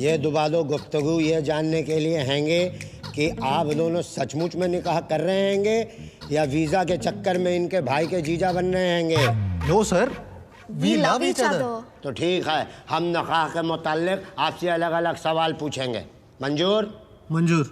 ये दुबादो गुफ्तगू ये जानने के लिए हैंगे कि आप दोनों सचमुच में निकाह कर रहे हैंगे या वीजा के चक्कर में इनके भाई के जीजा बन रहे हैंगे। No sir, we love each other. तो ठीक है, हम निकाह के मुताल्लिक आपसे अलग अलग सवाल पूछेंगे। मंजूर? मंजूर।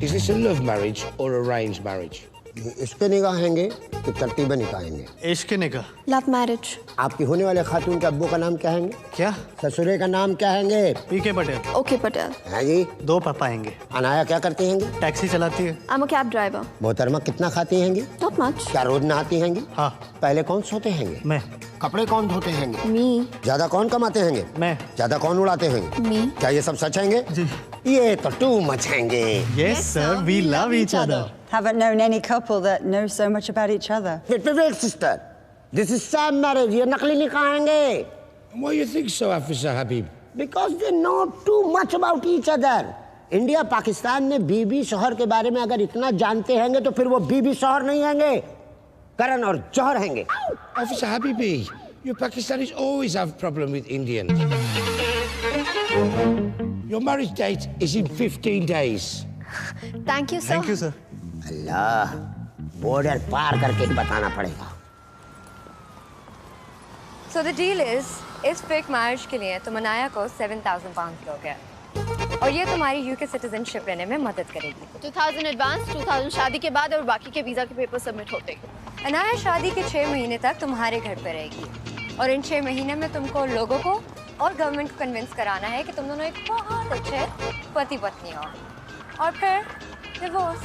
Is this a love marriage or arranged marriage? इसके निकाह हैंगे कि तरतीबे निकाह हैंगे? इश्क के निकाह। Love marriage. आपकी होने वाले खातून के अब्बू का नाम क्या हैंगे? क्या? ससुरे का नाम क्या हैंगे? पीके पटेल। ओके पटेल। है जी। 2 पापा आएंगे। अनाया क्या करती हैंगी? टैक्सी चलाती है। I am a cab driver. मोहतरमा कितना खाती हैंगी? Not much. क्या रोज नहाती हैंगी? हाँ। पहले कौन सोते हैंगे? मैं। कपड़े कौन धोते हैंगे? मी। ज्यादा कौन कमाते हैंगे? मैं। ज्यादा कौन उड़ाते हैंगे? मी। क्या ये सब सच हैंगे? जी। ये तो टू मच हैंगे। Yes sir, we love each other. Haven't known any couple that knows so much about each other. Wait, sister. This is Sam marriage. ये नकली निकाह हैंगे। And why you think so, Officer Habib? Because they know too much about each other. India Pakistan में बीबी शौहर के बारे में अगर इतना जानते हैंगे तो फिर वो बीबी शौहर नहीं हैंगे, करण और जौहर हैंगे। Officer Habibi, you Pakistanis always have problem with Indians. Your marriage date is in 15 days. Thank you sir. Thank you sir. अल्लाह, बॉर्डर पार करके बताना पड़ेगा। So the deal is, इस फेक मैरिज के लिए तुम अनाया को 7,000 पाउंड दोगे और ये तुम्हारी यूके सिटीजनशिप लेने में मदद करेगी। 2000 एडवांस, 2000 शादी के बाद और बाकी के वीजा के पेपर सबमिट होते। अनाया शादी के 6 महीने तक तुम्हारे घर पे रहेगी और इन 6 महीने में तुमको लोगों को और गवर्नमेंट को कन्विंस कराना है कि तुम दोनों एक बहुत अच्छे पति पत्नी हो और फिर डिवोर्स।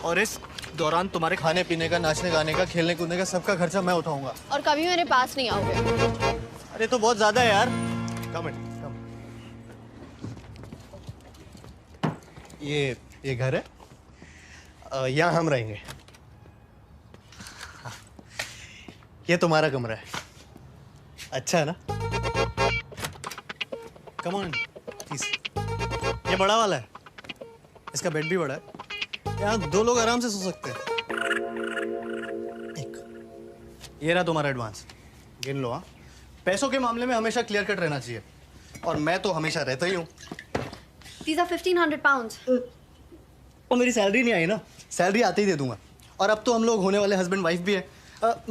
और इस दौरान तुम्हारे खाने पीने का, नाचने गाने का, खेलने कूदने का सबका खर्चा मैं उठाऊंगा। और कभी मेरे पास नहीं आओगे। अरे तो बहुत ज्यादा है यार। कम। ये घर है, यहाँ हम रहेंगे। ये तुम्हारा कमरा है, अच्छा है ना? Come on please. ये बड़ा वाला है, इसका बेड भी बड़ा है, यहाँ 2 लोग आराम से सो सकते हैं। ये रहा तुम्हारा एडवांस, गिन लो। हाँ, पैसों के मामले में हमेशा क्लियर कट रहना चाहिए और मैं तो हमेशा रहता ही हूँ। These are 1500 pounds. और मेरी सैलरी नहीं आई ना, सैलरी आते ही दे दूंगा। और अब तो हम लोग होने वाले हस्बैंड वाइफ भी है।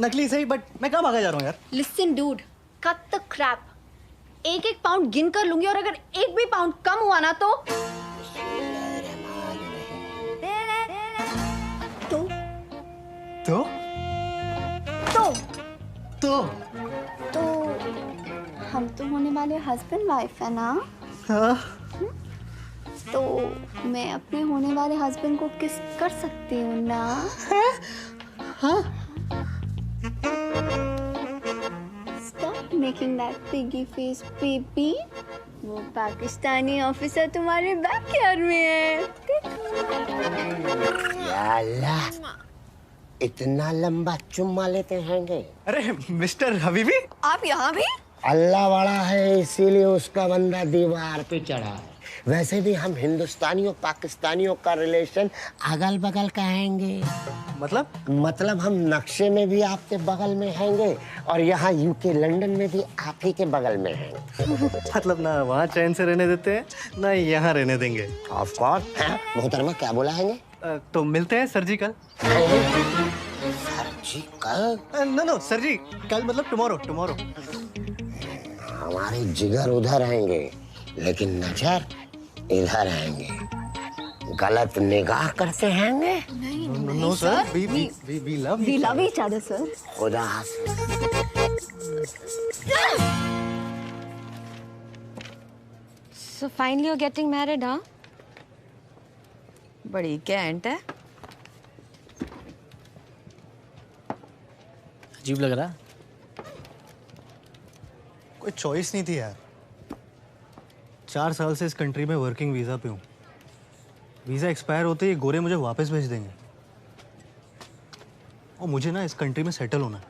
नकली सही, बट मैं कहाँ भागा जा रहा हूँ यार? Listen dude, cut the crap. 1-1 pound गिन कर लूंगी और अगर 1 भी पाउंड कम हुआ ना तो तो हम तो होने वाले हस्बैंड वाइफ है ना। हाँ। तो मैं अपने होने वाले हस्बैंड को किस कर सकती हूँ ना। हाँ। Stop making that piggy face, baby. वो पाकिस्तानी ऑफिसर तुम्हारे बैकयार्ड में है। या अल्लाह, इतना लंबा चुम्मा लेते हैंगे। अरे मिस्टर हबीबी, आप यहाँ भी? अल्लाह वाला है इसीलिए उसका बंदा दीवार पे चढ़ा है। वैसे भी हम हिंदुस्तानियों पाकिस्तानियों का रिलेशन अगल बगल का हैंगे। मतलब हम नक्शे में भी आपके बगल में हैंगे और यहाँ यूके लंदन में भी आप ही के बगल में हैं। मतलब ना वहाँ चैन से रहने देते हैं ना यहाँ रहने देंगे। Of course. मोहतरमा क्या बोला हैंगे? तो मिलते हैं सर जी कल। सर जी कल? नो सर जी कल मतलब टुमारो। हमारे जिगर उधर आएंगे लेकिन नजर इधर आएंगे। गलत निगाह करते हैंगे। No sir, we love each other sir. खुदा हाफिज। So finally you're getting married, huh? बड़ी कैंट है। अजीब लग रहा। कोई चॉइस नहीं थी यार। 4 साल से इस कंट्री में वर्किंग वीजा पे हूँ। वीजा एक्सपायर होते ही गोरे मुझे वापस भेज देंगे और मुझे ना इस कंट्री में सेटल होना है।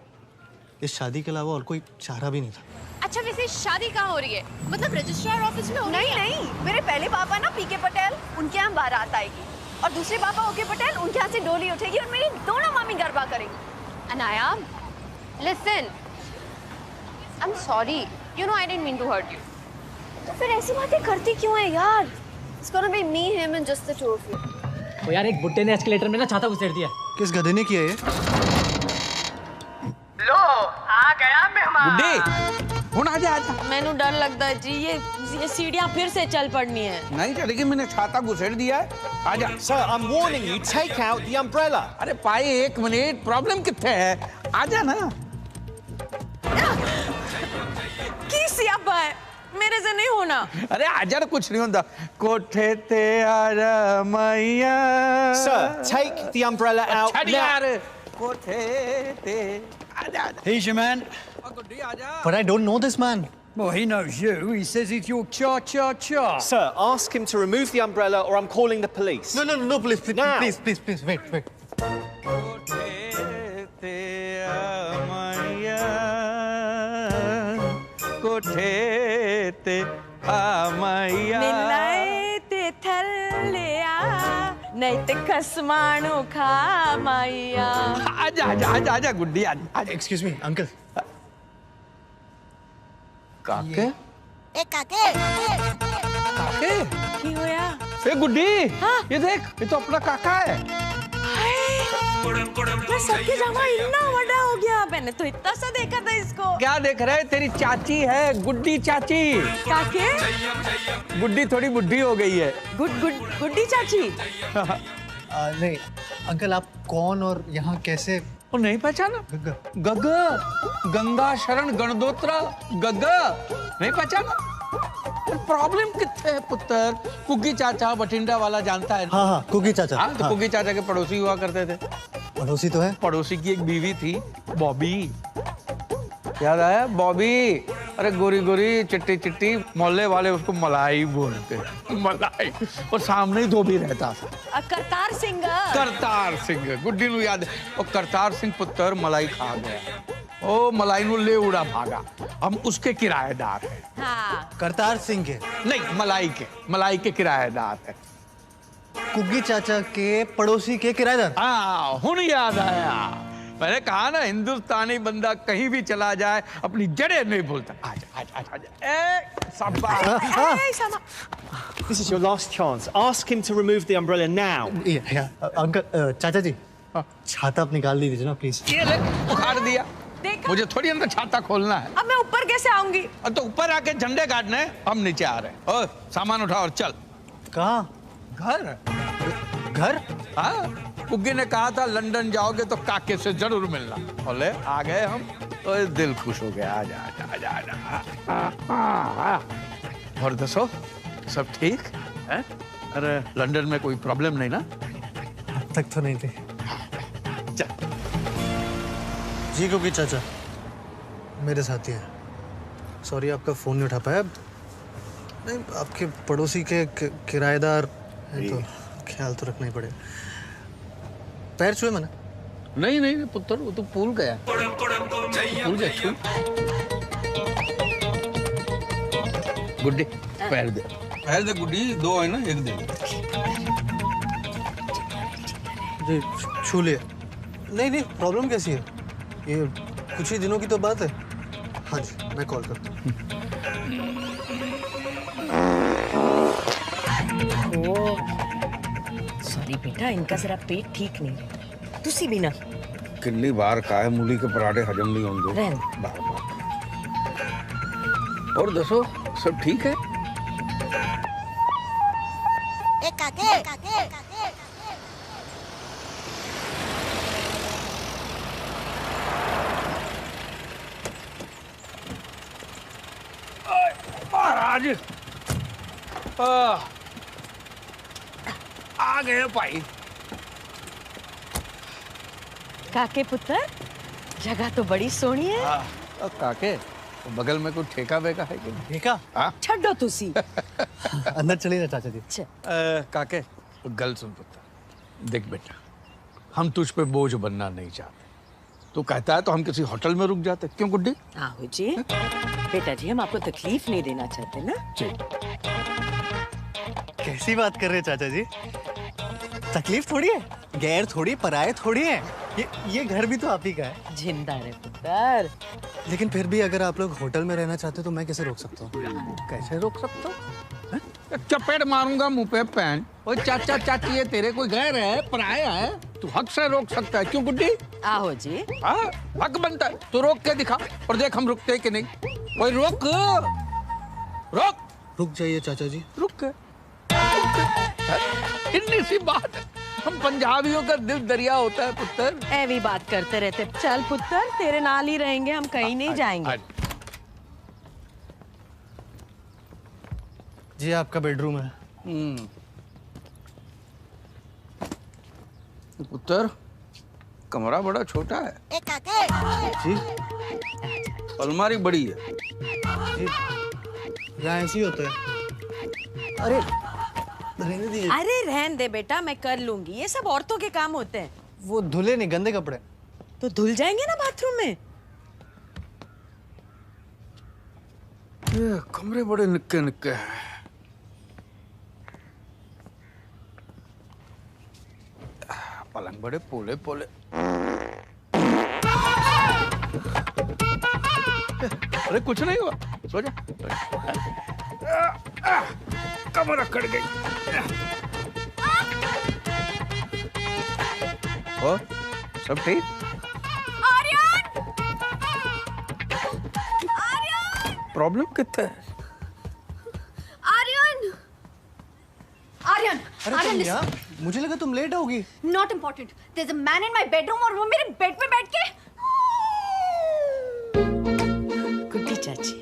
इस शादी के अलावा और कोई चारा भी नहीं था। अच्छा वैसे शादी कहाँ हो रही है? मतलब रजिस्ट्रार ऑफिस में हो रही है? नहीं, मेरे पहले पापा ना पीके पटेल, उनके यहाँ बारात आएगी और दूसरे पापा ओके पटेल, उनके यहाँ से डोली उठेगी और मेरी दोनों मामी गरबा करेंगी। Anaya, listen, I'm sorry. You know I didn't mean to hurt you. तो फिर ऐसी बातें करती क्यों है यार? It's gonna be me, him and just the two of you. तो यार एक बुड्ढे ने एस्केलेटर में ना छाता घुसेड़ दिया। किस गधे ने किया ये? लो आ गया मेहमान। बुड्ढे हुन आजा आजा। मैनू डर लगता है जी, ये सीढ़ियां फिर से चल पड़नी है। नहीं चलेगी, मैंने छाता घुसेड़ दिया है। आजा। Sir, I'm warning you, take out the umbrella. अरे पाई एक मिनट, प्रॉब्लम कितने है? आजा ना। की सियापा है, मेरे से नहीं होना। अरे आजा, कुछ नहीं होता। कोठे ते आजा मैया। Sir, take the umbrella out now. यार कोठे ते आजा आजा। He's your man. But I don't know this man. Well, he knows you. He says he's your cha-cha-cha. Sir, ask him to remove the umbrella or I'm calling the police. No, please, Now. please, wait. कोठे ते मैया, कोठे ते मैया। मिलाए ते थल्लिया, नहीं ते खसमाणु खा माइया। आजा गुड्डी आजा। Excuse me, uncle. काके? ए काके की होया? ए गुड्डी, ये देख, ये तो अपना काका है। मैं सबके जमा इतना बड़ा हो गया, मैंने तो इतना सा देखा था इसको। क्या देख रहे? तेरी चाची है, गुड्डी चाची। काके? गुड्डी थोड़ी बुड्ढी हो गई है। गुड्डी चाची। नहीं, अंकल आप कौन और यहाँ कैसे? वो नहीं पहचाना? गग्गा, गंगा शरण गणदोत्रा गग्गा, नहीं पहचाना? प्रॉब्लम कितने है पुत्र? कुकी चाचा बठिंडा वाला जानता है? हाँ, कुकी चाचा। हाँ, तो कुकी चाचा के पड़ोसी हुआ करते थे। पड़ोसी तो है? पड़ोसी की एक बीवी थी, बॉबी। याद आया? बॉबी। अरे गोरी गोरी चिट्टी चिट्टी, मोहल्ले वाले उसको मलाई बोलते, मलाई। और सामने ही धोबी रहता था। करतार सिंह। करतार सिंह, गुड्डी नू याद है। और करतार सिंह पुत्र मलाई खा गया। ओ मलाई नू ले उड़ा भागा। हम उसके किराएदार हैं। हाँ। करतार सिंह के? नहीं, मलाई के किराएदार हैं। कुकी चाचा के पड़ोसी के किराएदार? हाँ, हुन याद आया। मैंने कहा ना, हिंदुस्तानी बंदा कहीं भी चला जाए अपनी जड़ें नहीं भूलता। आजा। This is your last chance. Ask him to remove the umbrella now. Uncle, चाचा जी, छाता आप निकाल दीजिए ना प्लीज। ये ले, उखाड़ दिया। मुझे थोड़ी अंदर छाता खोलना है। अब मैं ऊपर कैसे आऊंगी? तो ऊपर आके झंडे गाड़ने, हम नीचे आ रहे हैं। सामान उठा और चल। कहाँ? घर? हाँ, कुकी ने कहा था लंदन जाओगे तो काके से जरूर मिलना। बोले आ गए हम, तो दिल खुश हो गया। आजा। और दसो, सब ठीक है? अरे लंदन में कोई प्रॉब्लम नहीं ना? अब तक तो नहीं थी। चल। जी कुकी चाचा, मेरे साथी हैं। सॉरी आपका फोन नहीं उठा पाया। नहीं, आपके पड़ोसी के किराएदार हैं तो ख्याल तो रखना ही पड़ेगा। पैर छुए मैंने? नहीं पुत्र, वो तो भूल गया। भूल गया, छू। गुड्डी पैर दे गुड्डी, दो है ना, एक दे। जी छू लिया। नहीं, प्रॉब्लम कैसी है? ये कुछ ही दिनों की तो बात है। हाँ जी, मैं कॉल करता हूँ। सॉरी बेटा, इनका जरा पेट ठीक नहीं। तुसी भी ना कितनी बार खाए, मूली के पराठे हजम नहीं होंगे। बार। और दसो, सब ठीक है? काके। महाराज आ गए भाई। काके पुत्र, जगह तो बड़ी सोहनी है। काके, बगल में कोई ठेका वेका है कि नहीं? ठेका? छड्डो तुसी। अंदर चलिए ना चाचा जी। काके, गल सुन पुत्र, देख बेटा, हम तुझ पे बोझ बनना नहीं चाहते। तू कहता है तो हम किसी होटल में रुक जाते। क्यों गुड्डी? आहो जी, बेटा जी, हम आपको तकलीफ नहीं देना चाहते ना। जी। कैसी बात कर रहे हैं चाचा जी? तकलीफ थोड़ी है, गैर थोड़ी, पराये थोड़ी है। ये घर भी तो आप ही का है। जिंदा रहे पुत्र। लेकिन फिर भी अगर आप लोग होटल में रहना चाहते हो तो मैं कैसे रोक सकता हूँ? कैसे रोक सकता हूँ? चपेट मारूंगा मुंह पे पैन। ओए चाचा चाची है तेरे, कोई गैर है, पराया है, तू हक से रोक सकता है। क्यों गुड्डी? आहो जी। हाँ, हक बनता है। तू रोक के दिखा और देख हम रुकते हैं कि नहीं। ओए रोक, रोक। रुक जाइए चाचा जी। रुक के। इतनी सी बात है। हम पंजाबियों का दिल दरिया होता है पुत्र। ऐवी बात करते रहते। चल पुत्र, तेरे नाल ही रहेंगे, हम कहीं नहीं जाएंगे। जी आपका बेडरूम है। पुत्र, कमरा बड़ा छोटा है। जी अलमारी बड़ी है। जी यहाँ ऐसे ही होता है। अरे रहने दीजिए। अरे रहन दे बेटा, मैं कर लूंगी। ये सब औरतों के काम होते हैं। वो धुले नहीं, गंदे कपड़े। तो धुल जाएंगे ना बाथरूम में। ये कमरे बड़े निक्के निक्के हैं। पलंग बड़े पोले पोले। अरे कुछ नहीं हुआ, सो जा। कमर अकड़ गई। और सब ठीक? आर्यन! प्रॉब्लम कितना है? आर्यन! आर्यन! अरे तुम यहाँ? मुझे लगा तुम लेट होगी। Not important. There's a man in my bedroom और वो मेरे बेड पे बैठ के। गुड्डी चाची।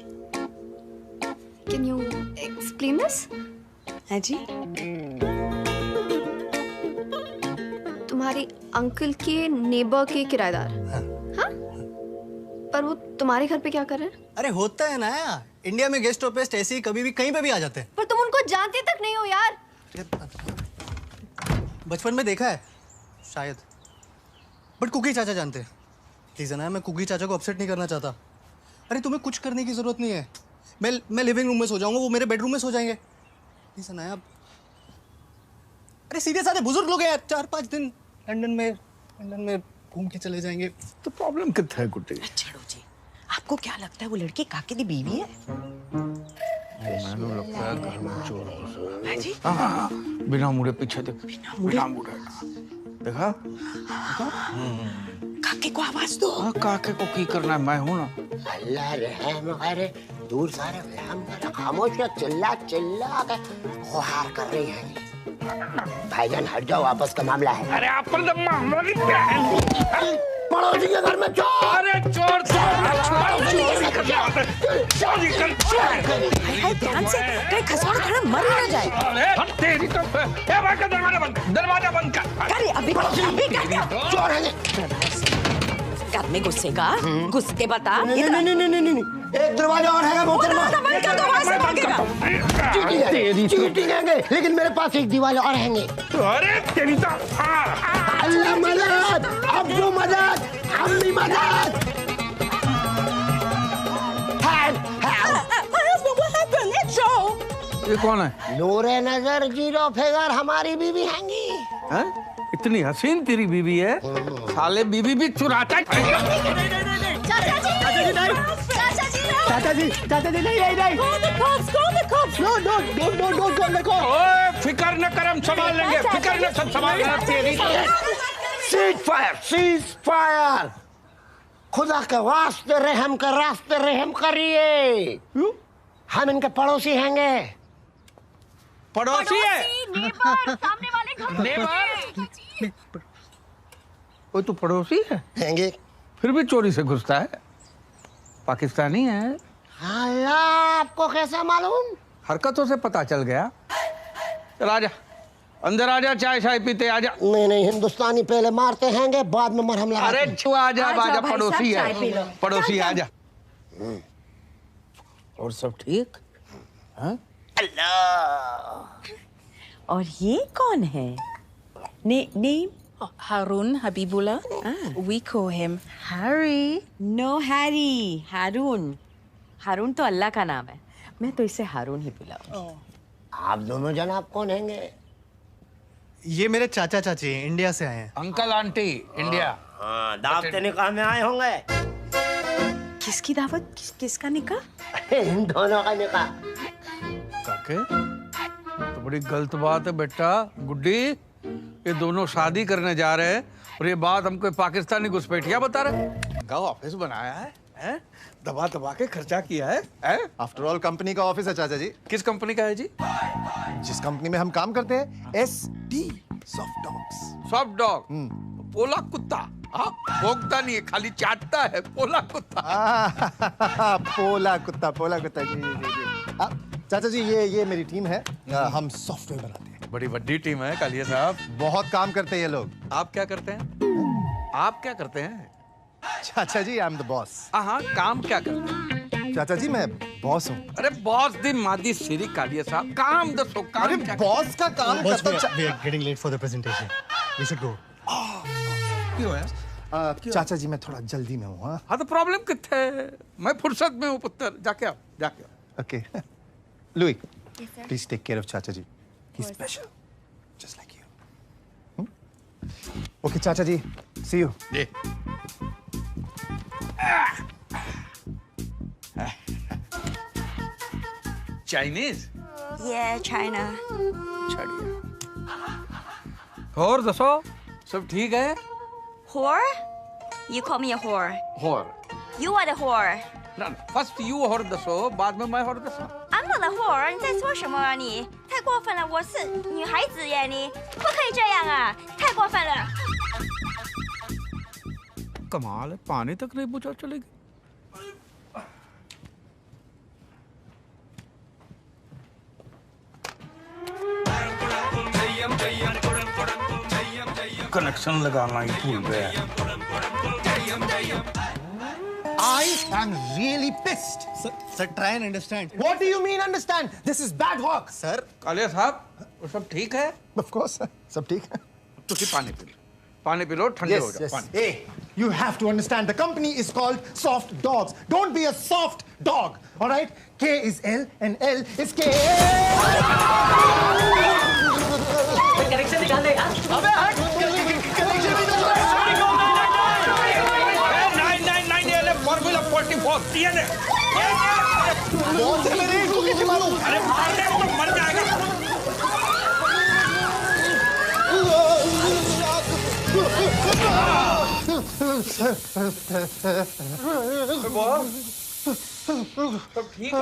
Can you explain this? हाँ जी। तुम्हारे अंकल के नेबर के किराएदार। हाँ? पर वो तुम्हारे घर पे क्या कर रहे हैं? अरे होता है ना, इंडिया में गेस्ट ऑफ ऐसे ही कभी भी कहीं पे भी आ जाते हैं। पर तुम उनको जानते तक नहीं हो यार। बचपन में देखा है शायद, बट कुकी चाचा जानते हैं। प्लीज ना, मैं कुकी चाचा को अपसेट नहीं करना चाहता। अरे तुम्हें कुछ करने की जरूरत नहीं है। मैं लिविंग रूम में सो जाऊंगा, वो मेरे बेडरूम में सो जाएंगे। प्लीज ना आप। अरे सीधे साधे बुजुर्ग लोग हैं यार, 4-5 दिन लंदन में घूम के चले जाएंगे। तो प्रॉब्लम कितना है गुड्डी? छोड़ो जी, आपको क्या लगता है वो लड़की काके दी बीवी है? मैंने लगता है घर में चोर घुस गया। हाँ जी। हाँ, बिना मुड़े पीछे देख। बिना मुड़े देखा? काके को आवाज दो। हाँ, काके को की करना है, मैं हूँ ना। अल्लाह रहम करे, दूर सारे रहम करे, खामोश कर, चिल्ला चिल्ला के गुहार कर रही है। भाईजान हट जाओ, आपस का मामला है। अरे आप पर मामला क्या है? पड़ोसी के घर में चोर। अरे चोर ध्यान से, कहीं खसौड़ खड़ा मर ना जाए। अरे तेरी तो भाई का दरवाजा बंद कर। अरे अभी कर दिया। चोर है। घर में घुसे का? घुस के बता। नहीं, एक दरवाजा और है मोहतरमा। चीटिंग है, लेकिन मेरे पास एक दीवार और हैंगे। अरे तेरी तो अल्लाह मदद, अब्बू मदद, अम्मी मदद। ये कौन है? नूरे नजर जीरो फिगर हमारी बीवी हैंगी। हैं? इतनी हसीन तेरी बीवी है, साले बीवी भी चुराता है। चाचा जी नहीं। फिकर न कर, हम संभाल लेंगे। फिकर न, सब संभाल लेंगे। तेरी सीज फायर। खुदा के वास्ते रहम कर, रास्ते रहम करिए। हम इनके पड़ोसी हैंगे। पड़ोसी है? सामने वाले घर वो तो पड़ोसी है हैंगे, फिर भी चोरी से घुसता है। पाकिस्तानी है। हाँ, आपको कैसा मालूम? हरकतों से पता चल गया। चल आजा, अंदर आजा, चाय शाय पीते आजा। नहीं, हिंदुस्तानी पहले मारते हैंगे, बाद में मरहम लगाते। अरे छुआ आजा, आजा, पड़ोसी है, पड़ोसी आजा। और सब ठीक? हाँ? और ये कौन है? Name? Harun Habibullah. We call him Harry. No Harry, Harun. हारून तो अल्लाह का नाम है। मैं तो इसे हारून ही बुलाऊंगी। आप दोनों जनाब कौन हैंगे? ये मेरे चाचा चाची हैं, इंडिया से आए हैं। Uncle aunty India. हाँ, दावत निकाह में आए होंगे। किसकी दावत? किसका निकाह? इन दोनों का निकाह। काके तो बड़ी गलत बात है बेटा। गुड्डी, ये दोनों शादी करने जा रहे हैं और ये बात हमको पाकिस्तानी घुसपैठिया बता रहे। गाँव ऑफिस बनाया है? दबा दबा के खर्चा किया है? आफ्टर ऑल कंपनी का ऑफिस है चाचा जी। किस कंपनी का है जी? जिस कंपनी में हम काम करते हैं, SD soft dogs. Soft dog? पोला कुत्ता? हाँ, भोंकता नहीं है, खाली चाटता है। पोला कुत्ता। पोला कुत्ता जी जी जी। चाचा जी ये मेरी टीम है। हम सॉफ्टवेयर बनाते हैं। बड़ी बड़ी टीम है कालिया साहब। बहुत काम करते हैं ये लोग। आप क्या करते हैं? आप क्या करते हैं? चाचा जी आई एम द बॉस। हाँ, काम क्या करते हैं? चाचा जी मैं बॉस हूँ। अरे बॉस दी मादी सिरी कालिया साहब, काम दसो। काम अरे क्या? बॉस का काम Boss, करता। we are getting late for the presentation. We should go. क्यों है? चाचा जी मैं थोड़ा जल्दी में हूँ। हाँ तो प्रॉब्लम कितने है? मैं फुर्सत में हूँ पुत्र। जाके आओ। Okay Louis, please take care of चाचा जी। He is special just like you. Okay चाचा जी, see you. Chinese? Yeah, China. और दसो, सब ठीक है? Whore? You call me a whore. और You are the whore. ना फर्स्ट यू और दसो, बाद में मैं और दसो। I'm not a whore. 你在说什么啊你？太过分了！我是女孩子耶，你不可以这样啊！太过分了。 कमाल है, पानी तक नहीं पूछा चलेगी। कनेक्शन लगाना ही भूल गया। I am really pissed. Sir, try and understand. What do you mean understand? This is bad work. Sir, Kaliya साहब, वो सब ठीक है? Of course, sir. सब ठीक है। तो पानी पी लो, पानी पी लो, ठंडे हो जाओ। पानी। Hey, you have to understand. The company is called Soft Dogs. Don't be a soft dog. All right? K is L and L is K. Connection निकाल दे यार। अबे हट! कनेक्शन निकाल। 999 फॉर्मूला 44 TN है। बहुत से मेरे इनको कैसे मालूम? अरे मार दे तो मर जाएगा। सब ठीक है?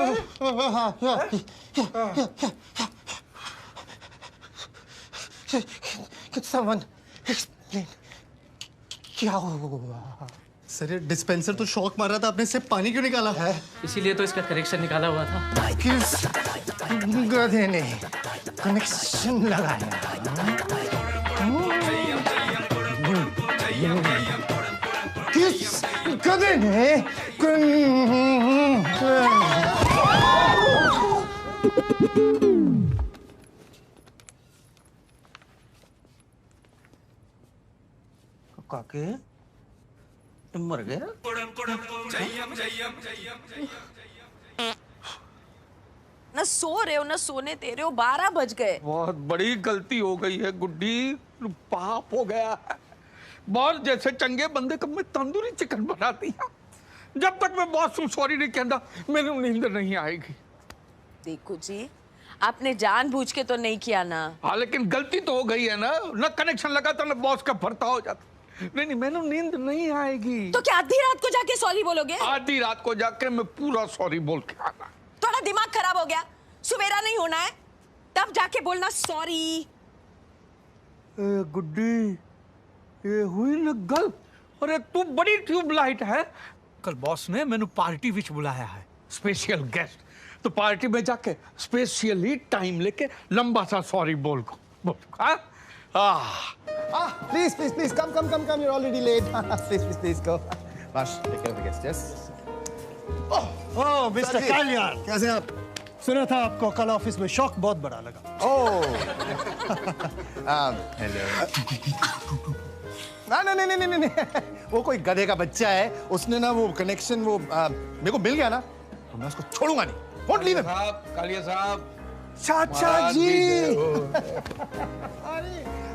Could someone explain क्या हुआ? सर ये डिस्पेंसर तो शॉक मार रहा था, आपने इससे पानी क्यों निकाला है? इसीलिए तो इसका कनेक्शन निकाला हुआ था। किस गधे ने कनेक्शन लगाया? किस गधे ने काके तुम मर गया? ना सो रहे हो ना सोने दे रहे हो, 12 बज गए। बहुत बड़ी गलती हो गई है गुड्डी, पाप हो गया है। बॉस जैसे चंगे बंदे को मैं तंदूरी चिकन बना दिया। जब तक मैं बॉस को सॉरी नहीं कहता मेरी नींद नहीं आएगी। देखो जी, आपने जानबूझ के तो नहीं किया ना। हाँ लेकिन गलती तो हो गई है ना कनेक्शन लगाता ना बॉस का भरता हो जाता। नहीं मैंने नींद नहीं आएगी। तो क्या आधी रात को जाके सॉरी बोलोगे? आधी रात को जाके मैं पूरा सॉरी बोल के आना। थोड़ा दिमाग खराब हो गया, सुबेरा नहीं होना है तब जाके बोलना सॉरी। गुड्डी ये हुई ना गलत। अरे तू बड़ी ट्यूबलाइट है। कल बॉस ने मैंने पार्टी विच बुलाया है, स्पेशल गेस्ट। तो पार्टी में जाके स्पेशली टाइम लेके लंबा सा सॉरी बोल को। Please, come. You're already late. Please go. Bash, take care of the guests. Yes. Oh, Mr. Kalyar. कैसे आप? सुना था आपको कल ऑफिस में शॉक बहुत बड़ा लगा। Oh. Hello. नहीं। वो कोई गधे का बच्चा है, उसने ना वो कनेक्शन वो मेरे को मिल गया ना, तो मैं उसको छोड़ूंगा नहीं। Won't leave him. कालिया साहब। चाचा जी।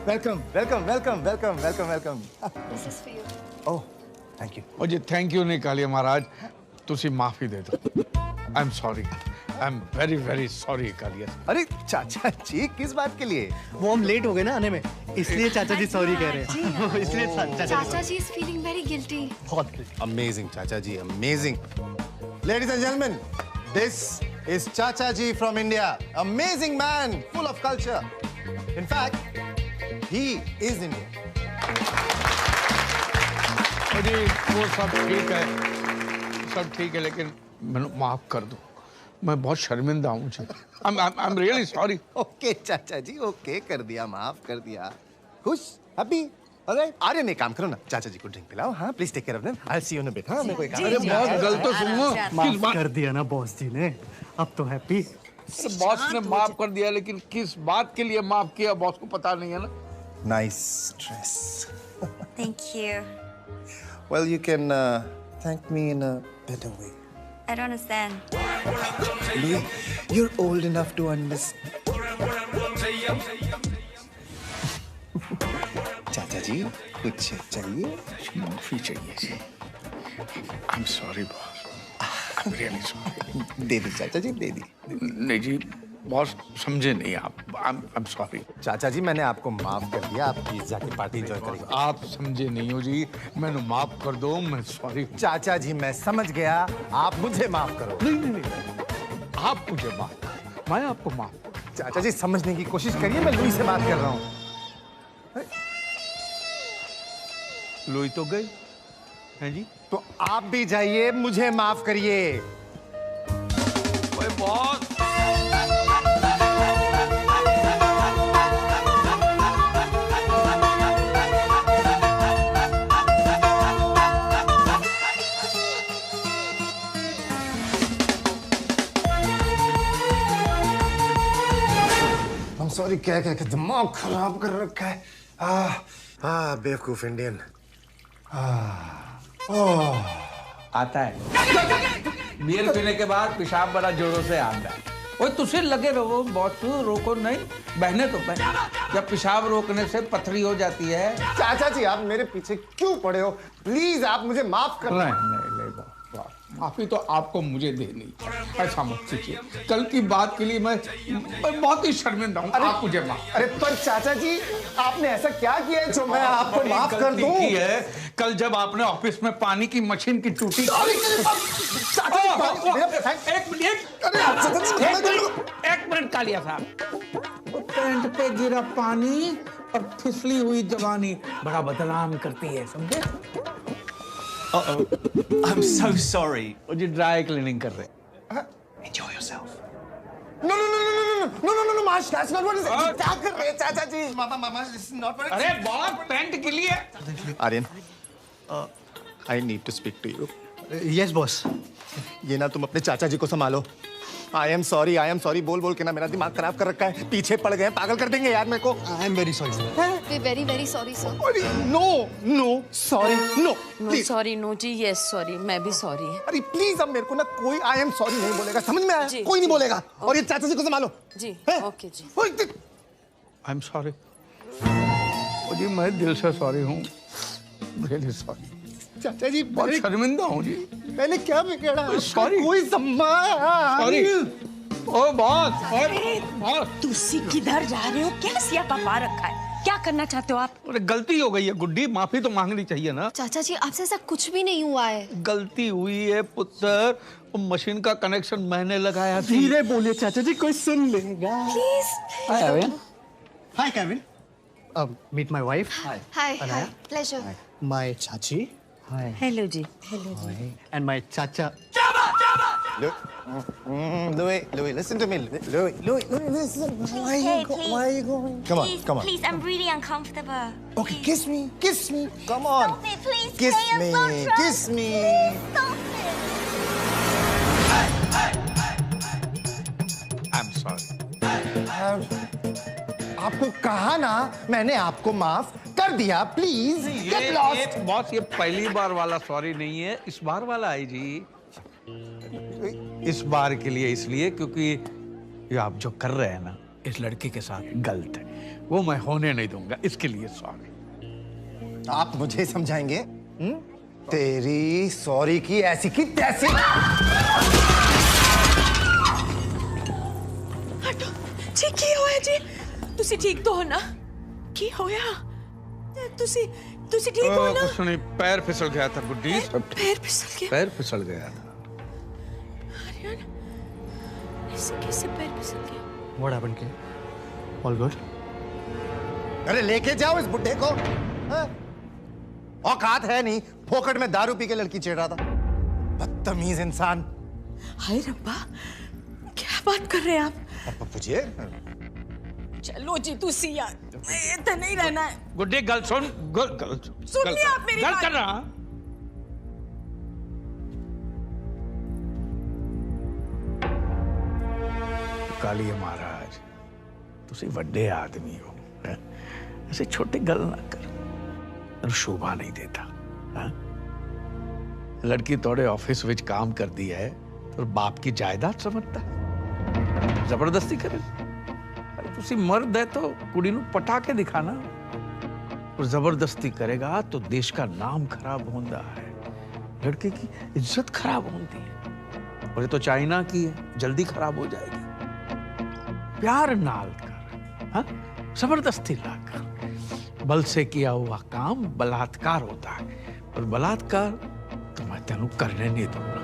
Welcome. This is for you. Oh, thank you. मुझे थैंक यू नहीं कालिया महाराज, तुसी माफी दे दो। I am sorry, I am very very sorry Kalia. अरे चाचा जी किस बात के लिए? वो हम लेट हो गए ना आने में, इसलिए चाचा जी सॉरी कह रहे हैं। इसलिए चाचा जी is feeling very guilty. बहुत अमेजिंग चाचा जी, amazing. Ladies and gentleman, this is चाचा जी from India, amazing man, full of culture. In fact he is Indian. अरे वो सब ठीक है, सब ठीक है, लेकिन मैंने माफ कर दो, मैं बहुत शर्मिंदा हूँ मुझे। आई एम रियली सॉरी। ओके चाचा जी, ओके कर दिया, माफ कर दिया। खुश, हैप्पी, ऑलराइट। आर्यन एक काम करो ना, चाचा जी को ड्रिंक पिलाओ। हाँ please take care of them. I will see you in a bit. हाँ मेरे को एक अरे बहुत गलत तो सुनो। माफ कर दिया ना बॉस जी ने, अब तो हैप्पी। बॉस ने माफ कर दिया, लेकिन किस बात के लिए माफ किया बॉस को पता नहीं है ना। Nice dress. Thank you. Well, you can thank me in a better way. I don't understand. Louis, you're old enough to understand. चाचा जी कुछ चाहिए? माफी चाहिए जी। I am sorry boss, I am really sorry. दे दी चाचा जी, दे दी। नहीं जी बॉस, समझे नहीं आप। आई एम सॉरी चाचा जी, मैंने आपको माफ कर दिया, आप प्लीज जाके पार्टी एंजॉय करिए। आप समझे नहीं हो जी, मैंने माफ कर दो, मैं सॉरी। चाचा जी मैं समझ गया, आप मुझे माफ करो। नहीं नहीं नहीं, आप मुझे माफ करो, मैं आपको माफ। चाचा जी समझने की कोशिश करिए, मैं लुई से बात कर रहा हूँ। लुई तो गई हैं जी, तो आप भी जाइए, मुझे माफ करिए। ओए बॉस, सॉरी, क्या क्या दिमाग खराब कर रखा है। बेवकूफ इंडियन। आता है बियर पीने के बाद पेशाब बड़ा जोरों से आता है। ओए तुझे लगे रहो बॉस, रोको नहीं, बहने तो बहने। जब पेशाब रोकने से पथरी हो जाती है। चाचा जी आप मेरे पीछे क्यों पड़े हो? प्लीज आप मुझे माफ कर। नहीं बॉस, माफी तो आपको मुझे देनी, ऐसा मत कीजिए। कल की बात के लिए मैं बहुत ही शर्मिंदा हूँ। आप मुझे माफ। अरे पर चाचा जी आपने ऐसा क्या किया है जो मैं आपको माफ कर दूं? की है कल जब आपने ऑफिस में पानी की मशीन की टूटी। एक मिनट कालिया साहब, पैंट पे गिरा पानी और फिसली हुई जवानी बड़ा बदनाम करती है, समझे? I'm so sorry. वो जी ड्राई क्लीनिंग कर रहे हैं। Enjoy yourself. No, Marsh, that's not what it is. क्या कर रहे हैं चाचा जी? Mama, this is not what it is. अरे बहुत पैंट के लिए। Aryan, I need to speak to you. Yes, boss. ये ना तुम अपने चाचा जी को संभालो। I am sorry बोल के ना मेरा दिमाग खराब कर रखा है। पीछे पड़ गए, पागल कर देंगे यार मेरे को। I am very sorry, sir. We're very very sorry sir. No, sorry, no. No sorry, no जी, यस सॉरी, मैं भी सॉरी है। अरे प्लीज अब मेरे को ना कोई I am sorry नहीं बोलेगा, समझ में आया? कोई नहीं बोलेगा। और ये चाचा जी को संभालो। जी, ओके जी। आई एम सॉरी जी, मैं दिल से सॉरी हूँ, रियली सॉरी। चाचा जी बहुत शर्मिंदा हूँ जी। मैंने क्या बिगड़ा? सॉरी, कोई सॉरी। ओ बॉस, तुसी किधर जा रहे हो? क्या सियापा पा रखा है? क्या करना चाहते हो आप? अरे गलती हो गई है गुड्डी, माफी तो मांगनी चाहिए ना। चाचा जी आपसे ऐसा कुछ भी नहीं हुआ है। गलती हुई है पुत्र, वो मशीन का कनेक्शन मैंने लगाया। धीरे बोलिए चाचा जी, कोई सुन लेगा। Please. Hi Avin. Hi, Kevin. Meet my wife. Hi, pleasure. My chachi. Hi. Hello जी, हेलो जी। And my chacha. Louis, listen to me. Louis, listen. Why are you going? Come on. Please, I'm really uncomfortable. Okay, kiss me. Come on. Stop it, please. Kiss Stay me. and don't Kiss me. Stop it. I'm sorry. आपको कहा ना, मैंने आपको माफ कर दिया। Please get lost. Boss ये पहली बार वाला सॉरी नहीं है, इस बार वाला है जी। इस बार के लिए इसलिए क्योंकि ये आप जो कर रहे हैं ना इस लड़की के साथ गलत है, वो मैं होने नहीं दूंगा, इसके लिए सॉरी। आप मुझे समझाएंगे? तेरी सॉरी की ऐसी की तैसी। हटो जी, की होया जी? तुसी ठीक तो हो ना? की होया? तुसी ठीक हो ना? कुछ नहीं, पैर फिसल गया था गुड्डी। पैर फिसल गया? पैर फिसल गया था। आर्यन, ऐसे कैसे पैर फिसल गया? What happened, kid? All good? अरे लेके जाओ इस बुड्ढे को। हाँ? औकात है नहीं, फोकट में दारू पी के लड़की छेड़ रहा था। बदतमीज इंसान। हाय रब्बा, क्या बात कर रहे हैं आप? पूछिए। चलो जी तुसी यार, इतना नहीं रहना है। गुड्डी गल सुन, गल सुन लिया आप मेरी गल बात? कर रहा। कालिए महाराज, तुसी वड्डे आदमी हो, हैं? ऐसे छोटे गल ना कर, तेन शोभा नहीं देता। हैं? लड़की तोड़े ऑफिस विच काम कर दी है तो बाप की जायदाद समझता, जबरदस्ती करे। तुसी मर्द है तो कुड़ी नू पटा के दिखाना, और जबरदस्ती करेगा तो देश का नाम खराब होता है, लड़के की इज्जत खराब होती है। और ये तो चाइना की है, जल्दी खराब हो जाएगी। प्यार नाल कर, हाँ? जबरदस्ती ला कर। बल से किया हुआ काम बलात्कार होता है, और बलात्कार तो मैं तेनू करने नहीं दूंगा।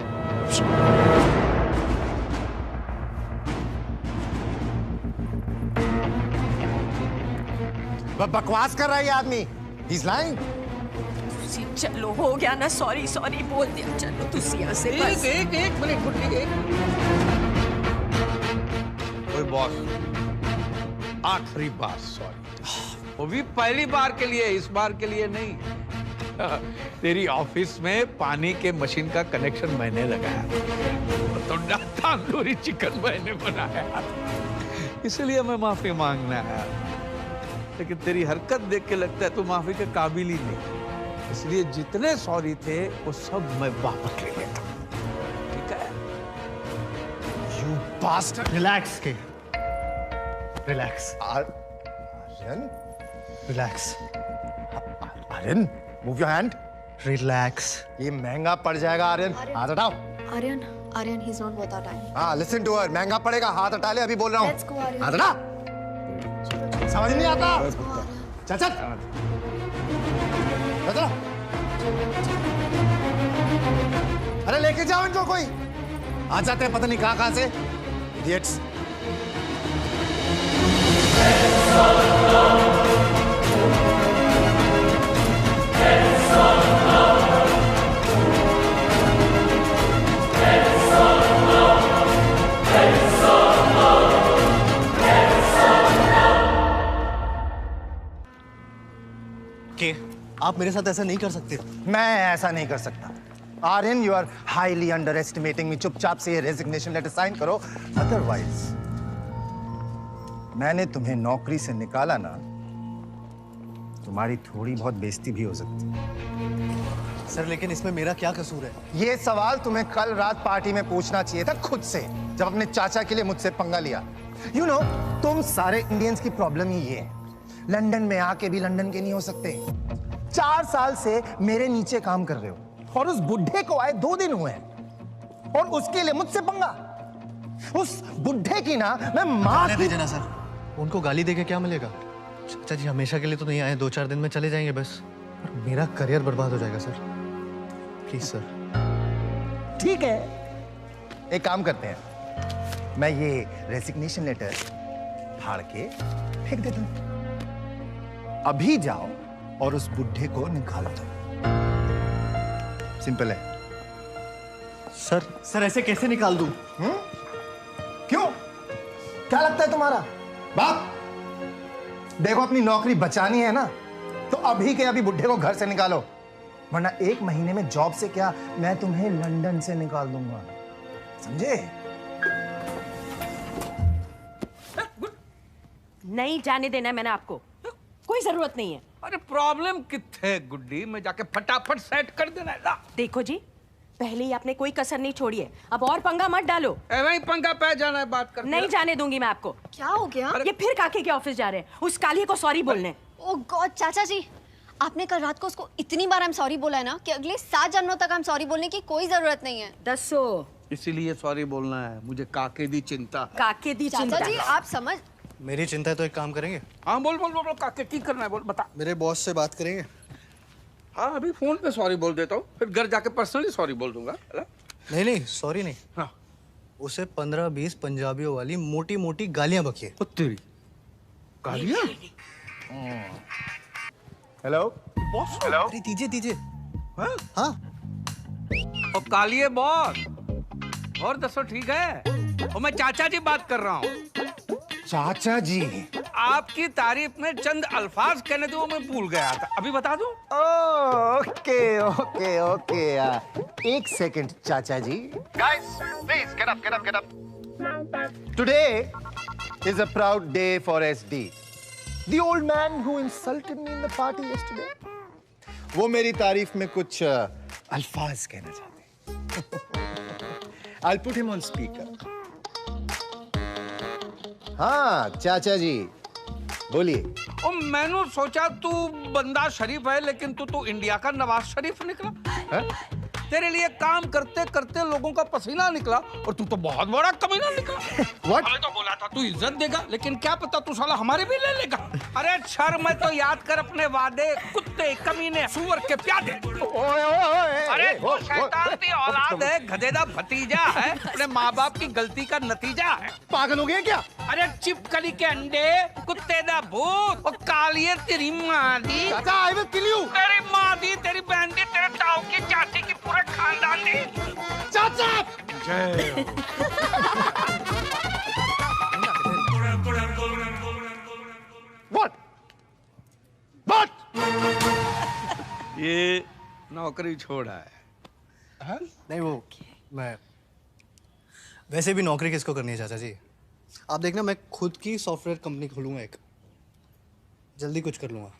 बकवास कर रहा है ये आदमी। He's lying. चलो हो गया ना, सॉरी सॉरी बोल दिया। चलो तुसी यहाँ से बस। एक मिनट गुड्डी, एक ओए बॉस, आखिरी बार सॉरी, वो भी पहली बार के लिए, इस बार के लिए नहीं। तेरी ऑफिस में पानी के मशीन का कनेक्शन मैंने लगाया, तो तंदूरी चिकन मैंने बनाया, इसलिए मैं माफी मांगने आया। लेकिन तेरी हरकत देख के लगता है तू माफी के काबिल ही नहीं, इसलिए जितने सॉरी थे वो सब मैं वापस ले लेता हूं, ठीक है? You bastard. Relax, kid. Relax. Aryan? Relax. Aryan, move your hand. Relax. ये महंगा पड़ जाएगा आर्यन। हाथ हटाओ। Aryan, he's not worth our time. हाँ, listen to her. महंगा पड़ेगा, हाथ हटा ले, अभी बोल रहा हूँ। Let's go, Aryan. हाथ हटा। समझ नहीं आता। चल चल। चलो। अरे लेके जाओ इनको कोई। आ जाते हैं पता नहीं कहाँ से। Idiots. आप मेरे साथ ऐसा नहीं कर सकते। मैं ऐसा नहीं कर सकता। Aryan, you are highly underestimating me. चुपचाप से ये रेजिग्नेशन लेटर साइन करो, अदरवाइज मैंने तुम्हें नौकरी से निकाला ना, तुम्हारी थोड़ी बहुत बेइज्जती भी हो सकती है। सर लेकिन इसमें मेरा क्या कसूर है? ये सवाल तुम्हें कल रात पार्टी में पूछना चाहिए था खुद से, जब अपने चाचा के लिए मुझसे पंगा लिया। You know, तुम सारे इंडियंस की प्रॉब्लम ही ये है, लंदन में आके भी लंदन के नहीं हो सकते। 4 साल से मेरे नीचे काम कर रहे हो, और उस बुढ़े को आए 2 दिन हुए हैं, और उसके लिए मुझसे पंगा। उस बुढ़े की ना मैं मार दीजिए ना सर, उनको गाली देके क्या मिलेगा? चाचा जी हमेशा के लिए तो नहीं आए, 2-4 दिन में चले जाएंगे बस। पर मेरा करियर बर्बाद हो जाएगा सर, प्लीज सर। ठीक है, एक काम करते हैं, मैं ये रेजिग्नेशन लेटर फाड़ के फेंक देता हूं। अभी जाओ और उस बुढ़े को निकाल दो। सिंपल है। सर ऐसे कैसे निकाल दूं? क्यों? क्या लगता है तुम्हारा बाप? देखो, अपनी नौकरी बचानी है ना, तो अभी के अभी बुढ़े को घर से निकालो, वरना 1 महीने में जॉब से क्या, मैं तुम्हें लंदन से निकाल दूंगा, समझे? नहीं जाने देना है मैंने आपको, कोई जरूरत नहीं है। अरे प्रॉब्लम कितने गुड्डी, मैं जाके फटाफट सेट कर देना है। देखो जी, पहले ही आपने कोई कसर नहीं छोड़ी है, अब और पंगा मत डालो। वही पंगा पे जाना है, बात करते नहीं जाने दूंगी मैं आपको। क्या हो गया? ये फिर काके के ऑफिस जा रहे हैं, उस कालिए को सॉरी बोलने। ओह गॉड, चाचा जी, आपने कल रात को उसको इतनी बार आई एम सॉरी बोला है ना कि अगले 7 जन्मों तक आई एम सॉरी बोलने की कोई जरूरत नहीं है। दसो इसीलिए सॉरी बोलना है, मुझे काके दी चिंता। काके दी चिंता। चाचा जी आप समझ। मेरी चिंता है तो एक काम करेंगे। हाँ बोल बोल बोल, काके की करना है बोल बता। मेरे बॉस से बात करेंगे। हाँ अभी फोन पे सॉरी बोल देता हूँ, फिर घर जाके पर्सनली सॉरी बोल दूंगा। नहीं सॉरी नहीं। हाँ उसे 15-20 पंजाबियों वाली मोटी मोटी गालियां बकिए। तेरी गालियां? Hello boss. हेलो। अरे दीजिए। हाँ और कालिए बॉस। और दसो ठीक है? और मैं चाचा जी बात कर रहा हूँ। चाचा जी आपकी तारीफ में चंद अल्फाज कहने दो, मैं भूल गया था, अभी बता दूं? ओके एक सेकंड चाचा जी। Guys please get up. Today is a proud day for SD, the old man who insulted me in the party yesterday. वो मेरी तारीफ में कुछ अल्फाज कहना चाहते हैं। I'll put him on speaker. हाँ चाचा जी बोलिए। और मैंने सोचा तू बंदा शरीफ है, लेकिन तू इंडिया का नवाज शरीफ निकला है? तेरे लिए काम करते करते लोगों का पसीना निकला और तू तो बहुत बड़ा कमीना निकला। हमें तो बोला था तू इज्जत देगा, लेकिन क्या पता तू साला हमारे भी ले लेगा। अरे शर्म तो याद कर अपने वादे, कुत्ते कमीने सुअर के प्यादे। अरे तू शैतान की औलाद है, गधेदा भतीजा है, अपने माँ बाप की गलती का नतीजा है। पागल हो गया क्या? अरे चिपकली के अंडे, कुत्ते दा भूत और कालिए तेरी माँ दी। चाचा आई विल किल यू। तेरी माँ दी, तेरी बहन दी, तेरे ताऊ की चाची की, पूरे खानदान दी। चाचा जय What? ये नौकरी छोड़ा है। हाँ? नहीं वो मैं वैसे भी नौकरी किसको करनी है चाचा जी। आप देखना मैं खुद की सॉफ्टवेयर कंपनी खोलूंगा एक, जल्दी कुछ कर लूंगा,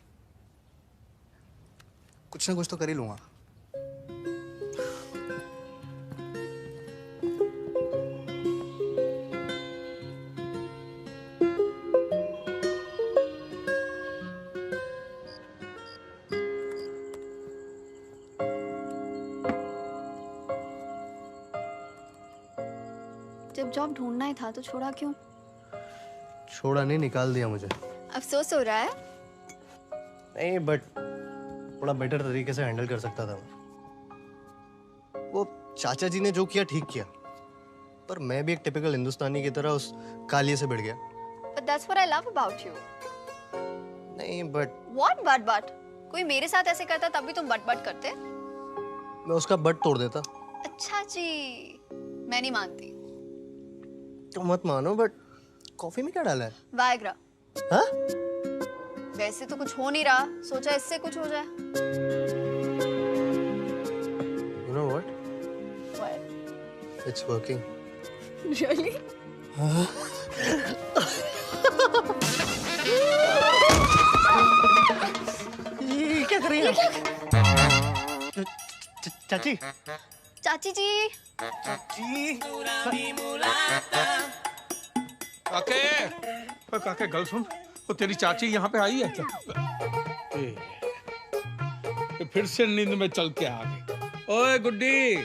कुछ ना कुछ तो कर ही लूंगा। जब जॉब ढूंढना ही था तो छोड़ा क्यों? छोड़ा नहीं, निकाल दिया मुझे। अफसोस हो रहा है? नहीं बट थोड़ा बेटर तरीके से हैंडल कर सकता था वो चाचा जी ने जो किया ठीक किया, पर मैं भी एक टिपिकल हिंदुस्तानी की तरह उस कालिए से भिड़ गया। But that's what I love about you. नहीं बट What? कोई मेरे साथ ऐसे करता तब भी तुम बट करते? मैं उसका बट तोड़ देता। अच्छा जी, मैं नहीं मानती। तो मत मानो, बट कॉफी में क्या डाला है? वायग्रा। हाँ? वैसे तो कुछ हो नहीं रहा, सोचा इससे कुछ हो जाए। You know what? What? It's working. Really? ये क्या कर रही है? चाची। चाची जी। काके गल सुन, तो तेरी चाची यहाँ पे आई है क्या? फिर से नींद में चल के आ गई। ओए गुड्डी,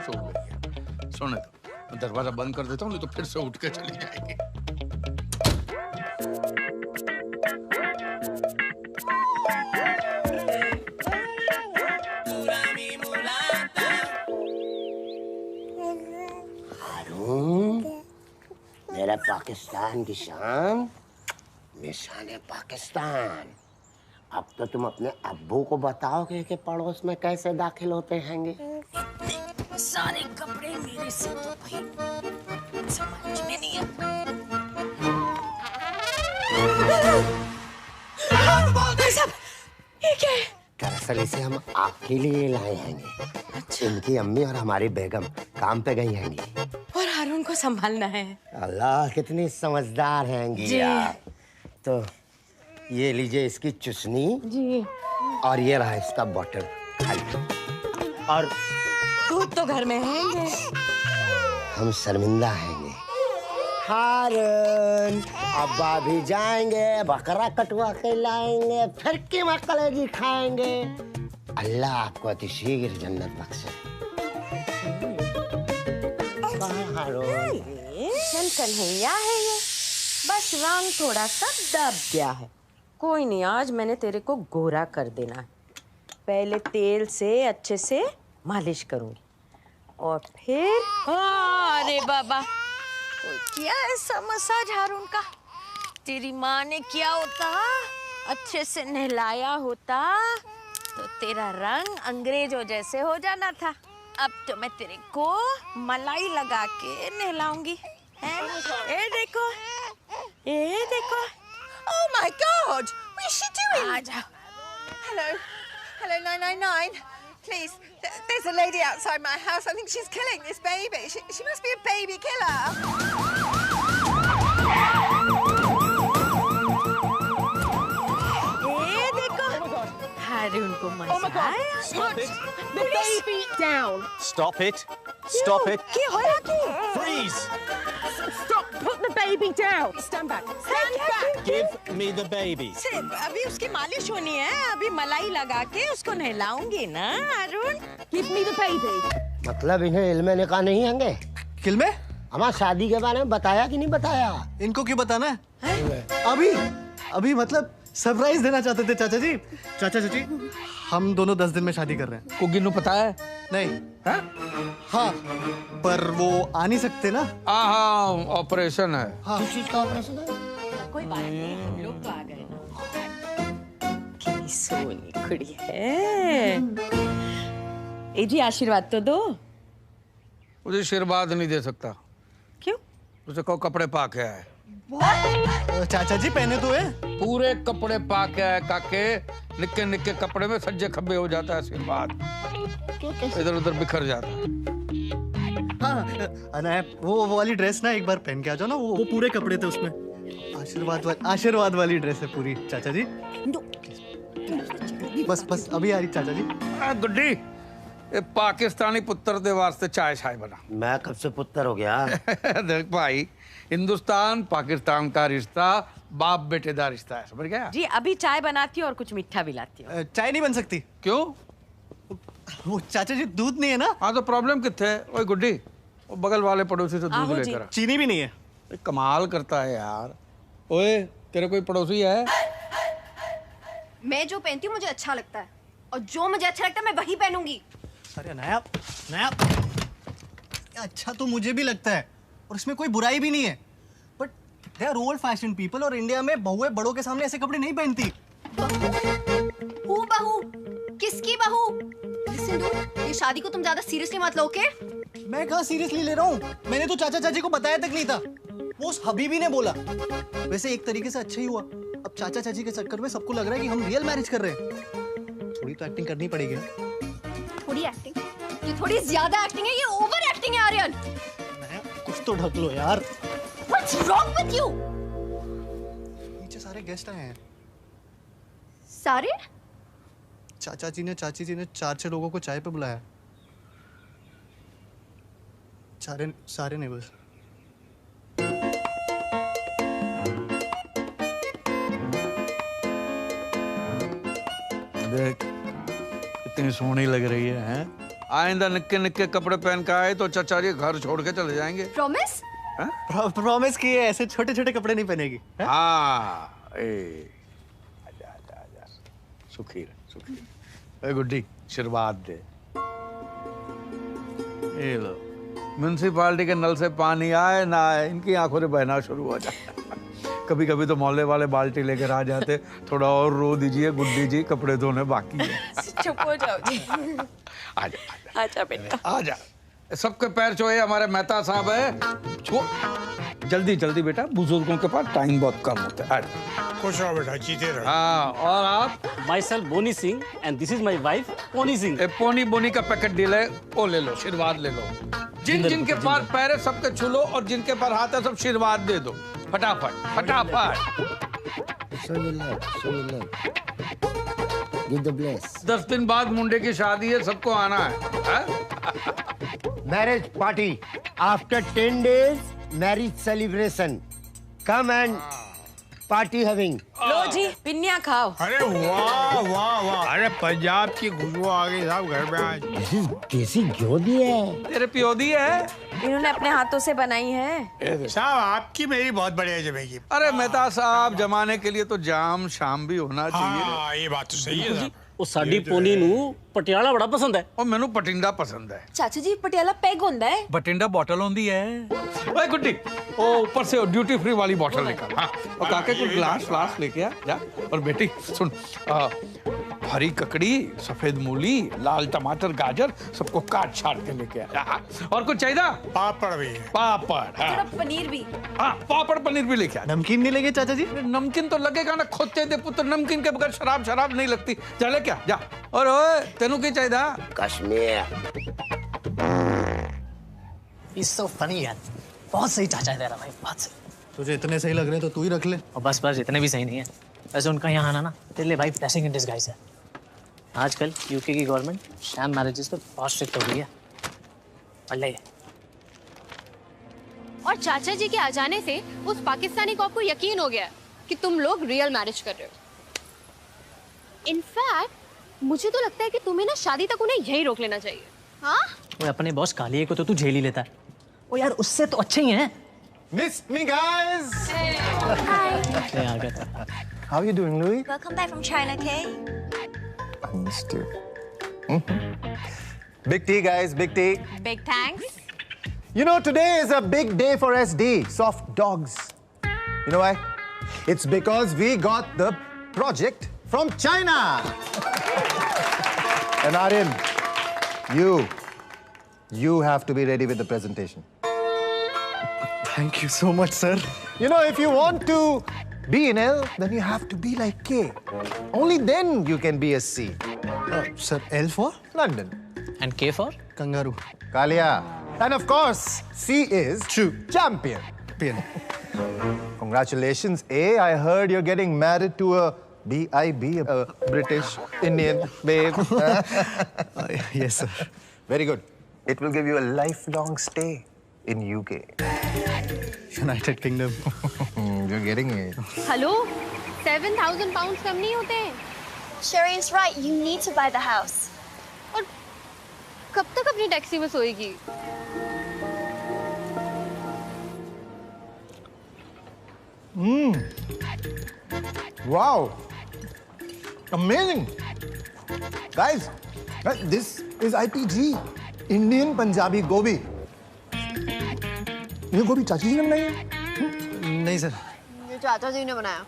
सो गई है। सोने दो, दरवाजा बंद कर देता हूँ, नहीं तो फिर से उठ के चली जाएगी। मेरा पाकिस्तान की शान, निशान पाकिस्तान। अब तो तुम अपने अब्बू को बताओगे कि पड़ोस में कैसे दाखिल होते हैंगे। सारे कपड़े मेरे से तो भाई समझ में नहीं दरअसल इसे हम आपके लिए लाए हैंगे। अच्छा। इनकी अम्मी और हमारी बेगम काम पे गई हैंगी और हारून को संभालना है। अल्लाह कितनी समझदार हैंगी आप। तो ये लीजिए इसकी चुसनी जी, और ये रहा इसका बॉटल खाली। और दूध तो घर में है। हम शर्मिंदा हैंगे। हारून, अब्बा भी जाएंगे, बकरा कटवा के लाएंगे, फिर कीमा कलेजी खाएंगे। अल्लाह आपको अतिशीघ्र जन्नत बख्शे। हारून, चल कन्हैया है ये, बस रंग थोड़ा सा दब गया है। कोई नहीं, आज मैंने तेरे को गोरा कर देना है। पहले तेल से अच्छे से मालिश करूंगी और फिर अरे बाबा, क्या ऐसा मसाज हारून का? तेरी माँ ने क्या होता, अच्छे से नहलाया होता तो तेरा रंग अंग्रेजों जैसे हो जाना था। अब तो मैं तेरे को मलाई लगा के नहलाऊंगी। ये देखो, ये देखो। Oh my God! What is she doing? आजा। Hello, hello 999. Please, there's a lady outside my house. I think she's killing this baby. She must be a baby killer. ये देखो, हारून को मजा आया। Stop it! The baby down. Stop it! Stop it! क्या हो रहा है? Freeze! Stop! Put the baby down. Stand back. Stand back. Give me the baby. सिर्फ अभी उसकी मालिश होनी है, अभी मलाई लगा के उसको नहलाऊंगी ना हारून। Give me the baby. मतलब इन्हें इल्म निकाह नहीं हैंगे? किल्मे? हमारी शादी के बारे में बताया कि नहीं बताया? इनको क्यों बताना है? अभी मतलब सरप्राइज देना चाहते थे चाचा जी। चाचा जी, हम दोनों 10 दिन में शादी कर रहे हैं। कुकी नु पता है? नहीं। हाँ, पर वो आ नहीं सकते ना। हाँ, ऑपरेशन है। हाँ। किस चीज का ऑपरेशन है? कोई बात नहीं, हम लोग तो आ गए ना। कितनी सोनी कुड़ी है। ए जी, आशीर्वाद तो दो। मुझे आशीर्वाद नहीं दे सकता। क्यों? उसे कहो कपड़े पा के आए। चाचा जी पहने तो है। पूरे कपड़े पा के आए काके, निक्के निक्के कपड़े में सज्जे खब्बे हो जाता है आशीर्वाद, इधर उधर बिखर जाता है। हाँ, अनाया, वो वाली ड्रेस ना एक बार पहन के आ जाओ ना, वो पूरे कपड़े थे उसमें। आशीर्वाद वाली ड्रेस है पूरी चाचा जी। बस अभी आ रही चाचा जी। गुड्डी, ये पाकिस्तानी पुत्र दे वास्ते चाय शाय बना। मैं कब से पुत्र हो गया? देख भाई, हिंदुस्तान पाकिस्तान का रिश्ता बाप बेटे का रिश्ता है, समझ गया? जी, अभी चाय बनाती हूँ और कुछ मीठा भी लाती हूँ। चाय नहीं बन सकती। क्यों? वो चाचा जी दूध नहीं है ना। हाँ, तो प्रॉब्लम कितने है? ओए गुड्डी, वो बगल वाले पड़ोसी से दूध लेकर आ। चीनी भी नहीं है। कमाल करता है यार। ओए, तेरे कोई पड़ोसी है? मैं जो पहनती हूँ मुझे अच्छा लगता है, और जो मुझे अच्छा लगता है मैं वही पहनूंगी। अरे नया अच्छा तो मुझे भी लगता है, और इसमें कोई बुराई भी नहीं है, but they are old fashion people, और इंडिया में बहुएं बड़ों के सामने ऐसे कपड़े नहीं पहनती। बहू? किसकी बहू? Listen dude, ये शादी को तुम ज्यादा सीरियसली मत लो, ओके? मैं कहाँ सीरियसली ले रहा हूँ? मैंने तो चाचा चाची को बताया तक नहीं था, वो उस हबीबी ने बोला। वैसे एक तरीके से अच्छा ही हुआ, अब चाचा चाची के चक्कर में सबको लग रहा है कि हम रियल मैरिज कर रहे हैं। थोड़ी तो एक्टिंग करनी पड़ेगी। थोड़ी एक्टिंग? ये थोड़ी ज्यादा एक्टिंग है, ये ओवर एक्टिंग है आर्यन। कुछ तो ढक लो यार। What's wrong with you? नीचे सारे गेस्ट आए हैं। सारे? चाचा जी ने चाची जी ने 4-6 लोगों को चाय पे बुलाया। सारे नेबर्स। देख, कितनी सोहनी लग रही है, हैं? आइंदा निक्के निक्के कपड़े पहन के आए तो चाचा जी घर छोड़ के चले जाएंगे। प्रॉमिस? प्रॉमिस किए, ऐसे छोटे छोटे कपड़े नहीं पहनेगी। हाँ, आजा, सुखी रह। गुड्डी, आशीर्वाद दे। ये लो, म्यूनसिपालिटी के नल से पानी आए ना आए, इनकी आंखों से बहना शुरू हो जाए। कभी कभी तो मोहल्ले वाले बाल्टी लेकर आ जाते, थोड़ा और रो दीजिए गुड्डी जी, कपड़े धोने बाकी है। चुप हो जाओ जी। आजा बेटा, आजा। सबके पैर छुए, हमारे मेहता साहब है। छो जल्दी जल्दी बेटा, बुजुर्गों के पास टाइम बहुत कम होता है। खुश रहो बेटा, जीते रहो। हाँ, और आप? Myself Bonny Singh and this is my wife Pony Singh. Pony Bonny का पैकेट डील है, वो ले लो, आशीर्वाद ले लो। जिनके पास पैर है सबके छू लो, और जिनके पास हाथ है सब आशीर्वाद दे दो, फटाफट फटाफट। Give the bless. 10 दिन बाद मुंडे की शादी है, सबको आना है। Marriage party. After 10 days, marriage celebration. Come and party having. लो जी पिन्निया खाओ। अरे वाह वाह वाह, अरे पंजाब की खुशबू आ गई साहब घर में आज। देसी घी दी है। तेरे पियो दी है। इन्होंने अपने हाथों से बनाई है। साहब आपकी मेरी बहुत बढ़िया जमेगी। अरे मेहता साहब, जमाने के लिए तो जाम शाम भी होना चाहिए। हाँ, ये बात तो सही है साहब। ਉਹ ਸਾਡੀ ਪੋਨੀ ਨੂੰ ਪਟਿਆਲਾ ਬੜਾ ਪਸੰਦ ਹੈ। और मैनू पटिंडा पसंद है। चाचा जी पटियाला पैग होता है। बटिंडा बॉटल होती है। ओए गुड्डी, ओ ऊपर से ड्यूटी फ्री वाली बॉटल निकाल। हाँ, और काके कुछ ग्लास लेके आ जा। और बेटी सुन, हरी ककड़ी, सफेद मूली, लाल टमाटर, गाजर सबको काट छाट के लेके आ। और कुछ चाहिए? पापड़ भी। पापड़, हाँ। पनीर भी। हाँ, पापड़ पनीर भी लेके आ। नमकीन नहीं लेंगे चाचा जी? नमकीन तो लगेगा ना, खोते दे पुत्र, नमकीन के बगैर शराब नहीं लगती। जा लेके आ जा। और ओए तेनू की चाहिए? कश्मीर। He's so funny यार, बहुत सही चाचा है तेरा भाई, बहुत सही। तुझे इतने सही लग रहे हैं तो तू ही रख ले। और बस इतने भी सही नहीं है। वैसे उनका यहाँ आना ना तेरे लिए भाई ब्लेसिंग इन डिस्गाइज है। आजकल यूके की गवर्नमेंट शैम मैरिजेस पे बहुत स्ट्रिक्ट हो गई है। अल्लाह। और चाचा जी के आ जाने से उस पाकिस्तानी को आपको यकीन हो गया कि तुम लोग रियल मैरिज कर रहे हो। इनफैक्ट मुझे तो लगता है कि तुम्हें ना शादी तक उन्हें यहीं रोक लेना चाहिए। हाँ? वो अपने बॉस कालिए को तो तू झेल ही लेता है। वो यार उससे तो अच्छे ही हैं। Miss me, guys. Hey. आ गया। How are you doing, Louis? Welcome back from China, Kay. I missed you. Big tea, guys. Big tea. Big thanks. You know, today is a big day for SD, Soft Dogs. You know why? It's because we got the project from China. And Aryan, you have to be ready with the presentation. Thank you so much, sir. You know, if you want to be in L, then you have to be like K. Only then you can be a C. Sir, L for? London. And K for? Kangaroo. Kalia. And of course, C is champion. Congratulations, A. I heard you're getting married to a BIB, a British Indian babe. Yes, sir. Very good. It will give you a lifelong stay in UK. United Kingdom. You're getting it. Hello, 7,000 pounds कम नहीं होते हैं। Shireen's right. You need to buy the house. और कब तक अपनी taxi में सोएगी? Wow. Amazing. Guys, this is IPG. Indian Punjabi gobi. ये गोभी चाची जी ने बनाई है? नहीं सर। ये चाचा जी ने बनाया।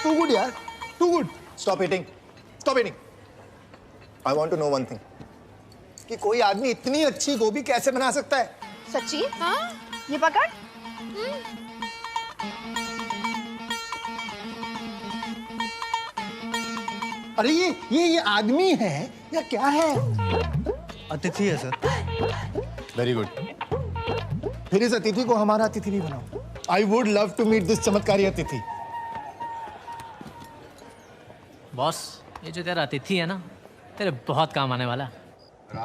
Too good यार. Too good. Stop eating. Stop eating. I want to know one thing. कि कोई आदमी इतनी अच्छी गोभी कैसे बना सकता है? सच्ची? हाँ? ये पकड़। अरे ये आदमी है या क्या है? अतिथि है सर। Very good. फिर इस अतिथि को हमारा अतिथि भी बनाओ। I would love to meet this चमत्कारी अतिथि। बॉस, ये जो तेरा अतिथि है ना, तेरे बहुत काम आने वाला है।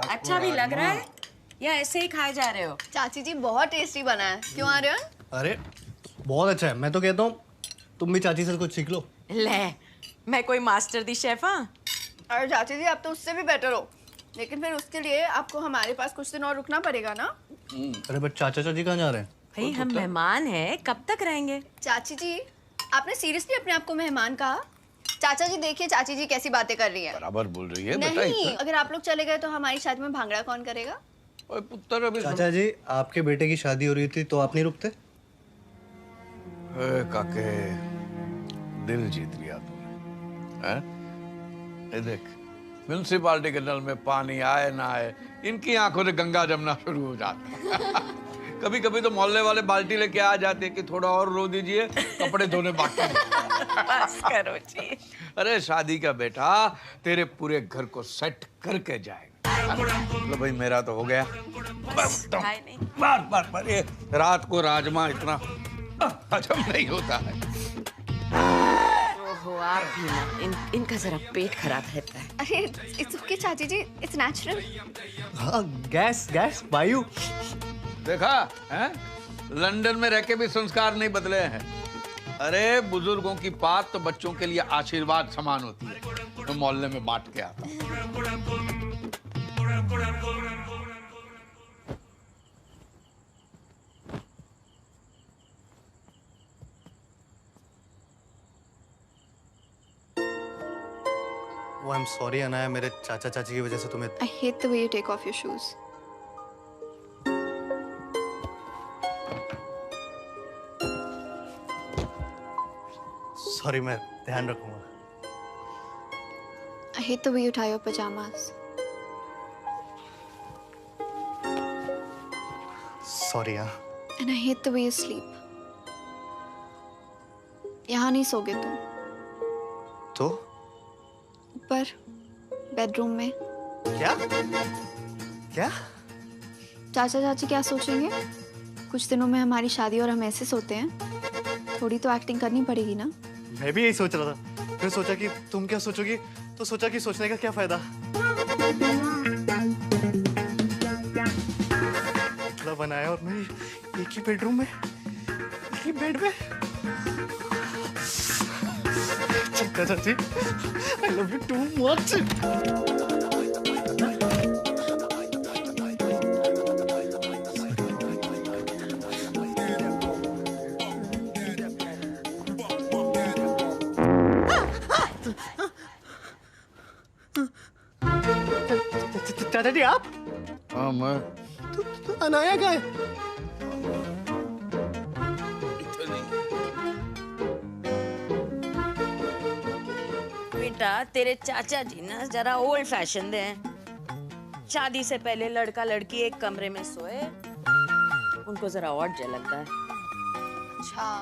अच्छा भी लग रहा है या ऐसे ही खाए जा रहे हो? चाची जी बहुत टेस्टी बना है। क्यों आर्यन? अरे बहुत अच्छा है। मैं तो कहता हूँ तुम भी चाची से कुछ सीख लो। ले, मैं कोई मास्टर दी शेफ? हाँ। अरे चाची जी आप तो उससे भी बेटर हो, लेकिन फिर उसके लिए आपको हमारे पास कुछ दिन और रुकना पड़ेगा ना। अरे बट चाचा जी कहाँ जा रहे हैं? भाई हम मेहमान हैं, कब तक रहेंगे? चाची जी आपने सीरियसली अपने आप को मेहमान कहा? चाचा जी देखिए चाची जी कैसी बातें कर रही हैं। बराबर बोल रही है। नहीं, अगर आप लोग चले गए तो हमारी शादी में भांगड़ा कौन करेगा? ओए पुत्र, अभी चाचा जी आपके बेटे की शादी हो रही थी तो आप नहीं रुकते? काके दिल जीत लिया तूने। ये देख, म्यूनसिपालिटी के नल में पानी आए ना आए, इनकी आंखों से गंगा जमना शुरू हो जाता। कभी कभी तो मोहल्ले वाले बाल्टी लेके आ जाते कि थोड़ा और रो दीजिए, कपड़े धोने बाकी। बस करो जी। अरे शादी का बेटा तेरे पूरे घर को सेट करके जाएगा। लो भाई, मेरा तो हो गया। बस तो बार ये रात को राजमा इतना हजम नहीं होता है। देखो आप भी ना, इनका जरा पेट खराब रहता है। अरे इट्स ओके चाची जी, इट्स नेचुरल। हाँ, गैस वायु। देखा है, लंदन में रह के भी संस्कार नहीं बदले हैं। अरे बुजुर्गों की बात तो बच्चों के लिए आशीर्वाद समान होती है। तो मोहल्ले में बांट के आता वो आई एम सॉरी अनाया, मेरे चाचा चाची की वजह से तुम्हें। I hate the way you take off your shoes. Sorry, मैं ध्यान रखूंगा। I hate the way you tie your pajamas. Sorry. हाँ, And I hate the way you sleep. यहाँ नहीं सोगे तुम। तो ऊपर बेडरूम में। क्या? चाचा चाची क्या सोचेंगे? कुछ दिनों में हमारी शादी और हम ऐसे सोते हैं। थोड़ी तो एक्टिंग करनी पड़ेगी ना। मैं भी यही सोच रहा था, फिर सोचा कि तुम क्या सोचोगी, तो सोचा कि सोचने का क्या फायदा। मतलब बनाया और मैं एक ही बेडरूम में, एक ही बेड में। चाची, I love you too much. चाचा जी आप? हाँ मैं। तो अनाया कहाँ है? बेटा तेरे चाचा जी ना जरा ओल्ड फैशन हैं। शादी से पहले लड़का लड़की एक कमरे में सोए, उनको जरा ऑड लगता है। अच्छा,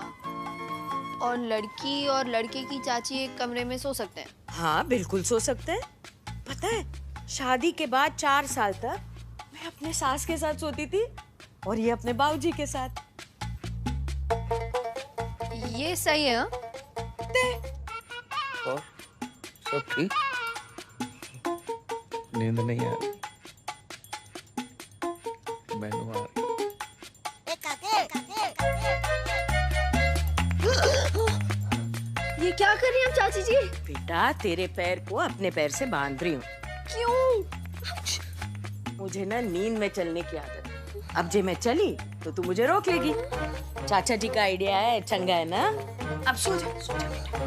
और लड़की और लड़के की चाची एक कमरे में सो सकते हैं? हाँ बिल्कुल सो सकते हैं। पता है, शादी के बाद 4 साल तक मैं अपने सास के साथ सोती थी और ये अपने बाबूजी के साथ। ये सही है। तो सब ठीक? नींद नहीं आ रही? मैनू आ रही। ये क्या कर रही हैं चाची जी? बेटा तेरे पैर को अपने पैर से बांध रही हूँ। क्यों? मुझे ना नींद में चलने की आदत है। अब जे मैं चली तो तू मुझे रोक लेगी। चाचा जी का आइडिया है, चंगा है ना? अब सो जा, सो जा बेटा।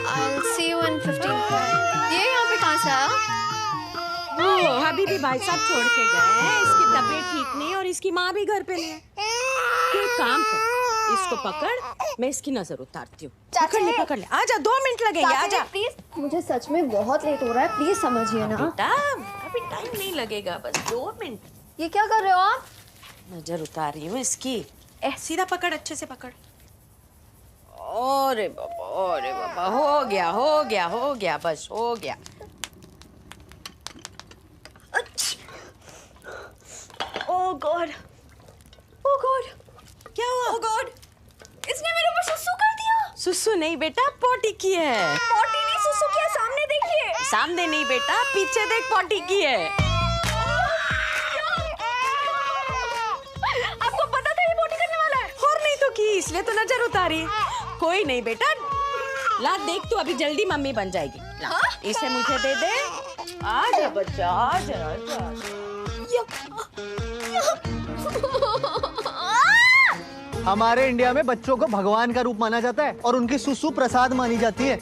I'll see you in 15 minutes. ये यहाँ पे कहाँ से आया? वो हबीबी भाई साहब छोड़ के गए हैं। इसकी तबीयत ठीक नहीं और इसकी माँ भी घर पे नहीं है। तू एक काम कर, इसको पकड़, मैं इसकी नजर उतारती हूँ। पकड़ ले, आजा, 2 मिनट लगेंगे, आजा। प्लीज, मुझे सच में बहुत लेट हो रहा है, प्लीज समझिए ना। बेटा अभी टाइम नहीं लगेगा, बस 2 मिनट। ये क्या कर रहे हो आप? नजर उतार रही हूँ इसकी। सीधा पकड़, अच्छे से पकड़। अरे बाबा, हो गया, बस हो गया। Oh God! क्या हुआ? Oh God! इसने मेरे ऊपर सुसु कर दिया। सुसु नहीं बेटा, पोटी की है। पोटी नहीं, सुसु किया। सामने देखिए। सामने नहीं बेटा, पीछे देख, पोटी की है। आपको पता था ये पोटी करने वाला है? और नहीं तो की, इसलिए तो नजर उतारी। कोई नहीं बेटा, ला देख, तू अभी जल्दी मम्मी बन जाएगी। ला, इसे मुझे दे दे। आजा बच्चा, आजा। हमारे इंडिया में बच्चों को भगवान का रूप माना जाता है और उनकी सुसु प्रसाद मानी जाती है।